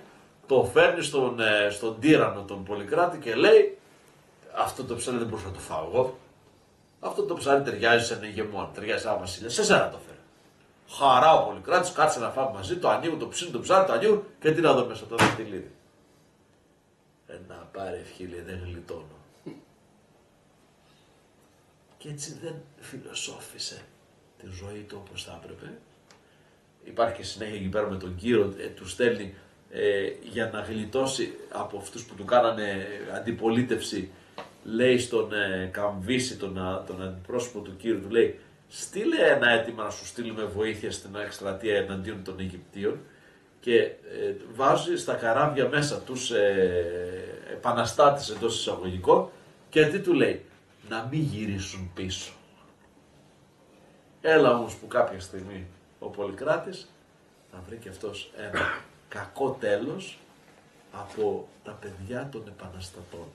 το φέρνει στον τύρανο τον Πολυκράτη και λέει, αυτό το ψάρι δεν μπορούσα να το φάω εγώ. Αυτό το ψάρι ταιριάζει σε ένα ηγεμόνα, ταιριάζει σε ένα βασίλειο. Σε σένα το φέρω. Χαρά ο Πολυκράτης, κάτσε να φάμε μαζί, το ανοίγουν, το ψήνουν το ψάρι, το ανοίγουν και τι να δω μέσα το δαχτυλίδι. Να πάρε ευχή, λέει, δεν γλιτώνω. Και έτσι δεν φιλοσόφησε τη ζωή του όπως θα έπρεπε. Υπάρχει και συνέχεια εκεί πέρα με τον κύριο, του στέλνει για να γλιτώσει από αυτούς που του κάνανε αντιπολίτευση, λέει στον Καμβίση, τον αντιπρόσωπο του κύριου, του λέει, στείλε ένα αίτημα να σου στείλουμε βοήθεια στην εκστρατεία εναντίον των Αιγυπτίων, και βάζει στα καράβια μέσα τους επαναστάτες εντός εισαγωγικών, και τι του λέει? Να μην γυρίσουν πίσω. Έλα όμως που κάποια στιγμή ο Πολυκράτης θα βρει και αυτός ένα κακό τέλος από τα παιδιά των επαναστατών,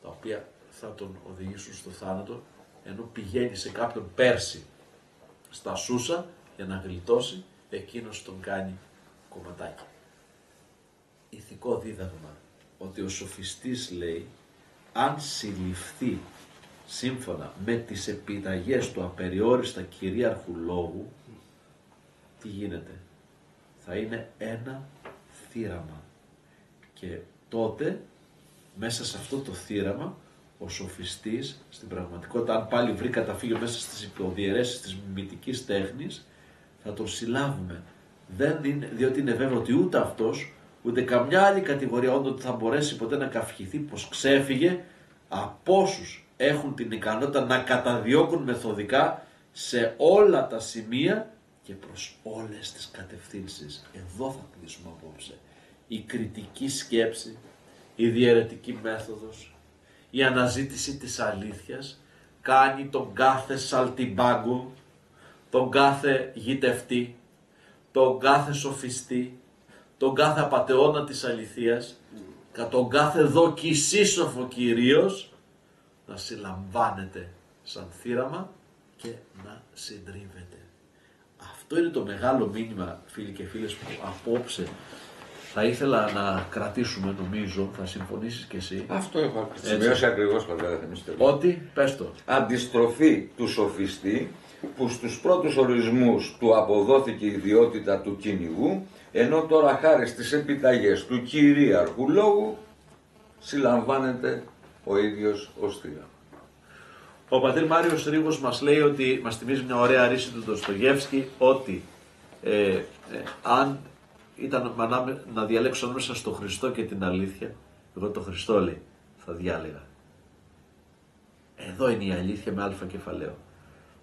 τα οποία θα τον οδηγήσουν στο θάνατο, ενώ πηγαίνει σε κάποιον πέρσι στα Σούσα για να γλιτώσει, εκείνος τον κάνει κομματάκι. Ηθικό δίδαγμα, ότι ο σοφιστής λέει, αν συλληφθεί σύμφωνα με τις επιταγές του απεριόριστα κυρίαρχου λόγου, τι γίνεται? Θα είναι ένα θύραμα. Και τότε, μέσα σε αυτό το θύραμα, ο σοφιστής, στην πραγματικότητα, αν πάλι βρει καταφύγιο μέσα στις υποδιαιρέσεις της μυητικής τέχνης, θα τον συλλάβουμε. Διότι είναι βέβαιο ότι ούτε αυτός, ούτε καμιά άλλη κατηγορία όντως θα μπορέσει ποτέ να καυχηθεί πως ξέφυγε από όσους έχουν την ικανότητα να καταδιώκουν μεθοδικά σε όλα τα σημεία και προς όλες τις κατευθύνσεις. Εδώ θα κλείσουμε απόψε. Η κριτική σκέψη, η διαιρετική μέθοδος, η αναζήτηση της αλήθειας κάνει τον κάθε σαλτιμπάγκο, τον κάθε γητευτή, τον κάθε σοφιστή, τον κάθε απατεώνα της αληθείας, τον κάθε δοκισίσοφο κυρίως, να συλλαμβάνεται σαν θύραμα και να συντρίβεται. Αυτό είναι το μεγάλο μήνυμα, φίλοι και φίλες, που απόψε θα ήθελα να κρατήσουμε, νομίζω, θα συμφωνήσεις και εσύ. Αυτό έχω σημειώσει ακριβώς, πατέρα Θεμιστοκλή. Ότι, πες το. Αντιστροφή του σοφιστή, που στους πρώτους ορισμούς του αποδόθηκε η ιδιότητα του κυνηγού, ενώ τώρα χάρη στις επιταγές του κυρίαρχου λόγου συλλαμβάνεται ο ίδιος ως θύραμα. Ο πατήρ Μάριος Ρίγος μας λέει ότι, μας θυμίζει μια ωραία ρίση του Ντοστογεύσκη, ότι αν ήταν να διαλέξω ανάμεσα στο Χριστό και την αλήθεια, εγώ το Χριστό, λέει, θα διάλεγα. Εδώ είναι η αλήθεια με αλφα κεφαλαίο.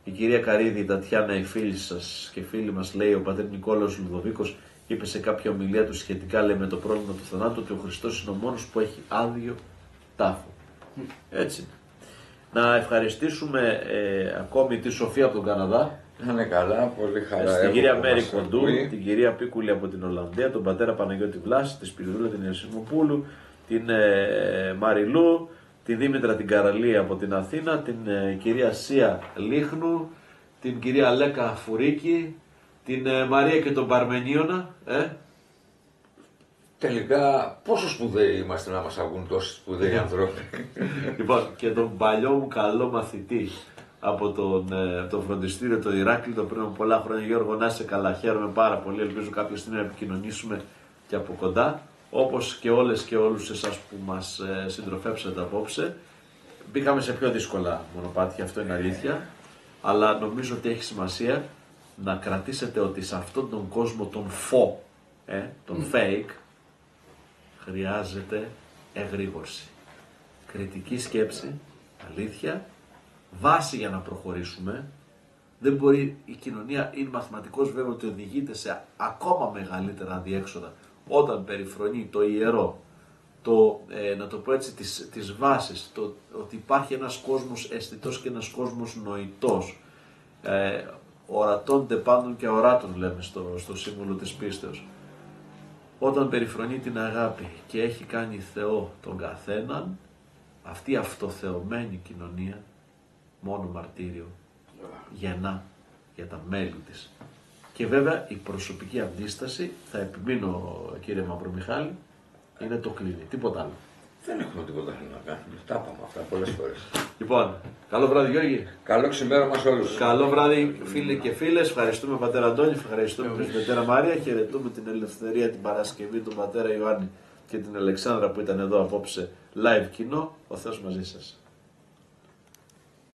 Η κυρία Καρίδη, η Τατιάνα, η φίλη σας και φίλη μας, λέει, ο πατήρ Νικόλαος Λουδοβίκος είπε σε κάποια ομιλία του σχετικά, λέει, με το πρόβλημα του θανάτου, ότι ο Χριστός είναι ο μόνος που έχει άδειο τάφο. Έτσι. Να ευχαριστήσουμε ακόμη τη Σοφία από τον Καναδά. Να είναι καλά, πολύ χαρά. Την κυρία Μέρη Κοντού, την κυρία Πίκουλη από την Ολλανδία, τον πατέρα Παναγιώτη Βλάση, τη Σπυριδούλα την Ιωσιμοπούλου, την Μαριλού, τη Δήμητρα την Καραλή από την Αθήνα, την κυρία Σία Λίχνου, την κυρία Λέκα Φουρίκη, την Μαρία και τον Παρμενίωνα. Τελικά πόσο σπουδαίοι είμαστε να μας ακούν τόσοι σπουδαίοι άνθρωποι. Λοιπόν, και τον παλιό μου καλό μαθητή από το φροντιστήριο το Ηράκλειο πριν από πολλά χρόνια, Γιώργο, να είσαι καλά, χαίρομαι πάρα πολύ, ελπίζω κάποια στιγμή να επικοινωνήσουμε και από κοντά, όπως και όλες και όλους εσάς που μας συντροφέψατε απόψε. Μπήκαμε σε πιο δύσκολα μονοπάτια, αυτό είναι αλήθεια, αλλά νομίζω ότι έχει σημασία να κρατήσετε ότι σε αυτόν τον κόσμο τον τον fake, χρειάζεται εγρήγορση, κριτική σκέψη, αλήθεια, βάση για να προχωρήσουμε. Δεν μπορεί η κοινωνία, είναι μαθηματικός βέβαια ότι οδηγείται σε ακόμα μεγαλύτερα αδιέξοδα όταν περιφρονεί το ιερό, να το πω έτσι, τις βάσεις, ότι υπάρχει ένας κόσμος αισθητός και ένας κόσμος νοητός, ορατών τε πάντων και αοράτων, λέμε στο σύμβολο της πίστεως. Όταν περιφρονεί την αγάπη και έχει κάνει Θεό τον καθέναν, αυτή η αυτοθεωμένη κοινωνία μόνο μαρτύριο γεννά για τα μέλη της. Και βέβαια η προσωπική αντίσταση, θα επιμείνω κύριε Μαυρομιχάλη, είναι το κλειδί, τίποτα άλλο. Δεν έχουμε τίποτα άλλο να κάνουμε. Τα είπαμε αυτά πολλές φορές. Λοιπόν, καλό βράδυ Γιώργη. Καλό ξημέρωμα σε όλους. Καλό βράδυ φίλοι και φίλες. Ευχαριστούμε πατέρα Αντώνη, ευχαριστούμε την Πρεσβυτέρα Μάρια. Χαιρετούμε την Ελευθερία την Παρασκευή, τον πατέρα Ιωάννη και την Αλεξάνδρα που ήταν εδώ απόψε live κοινό. Ο Θεός μαζί σας.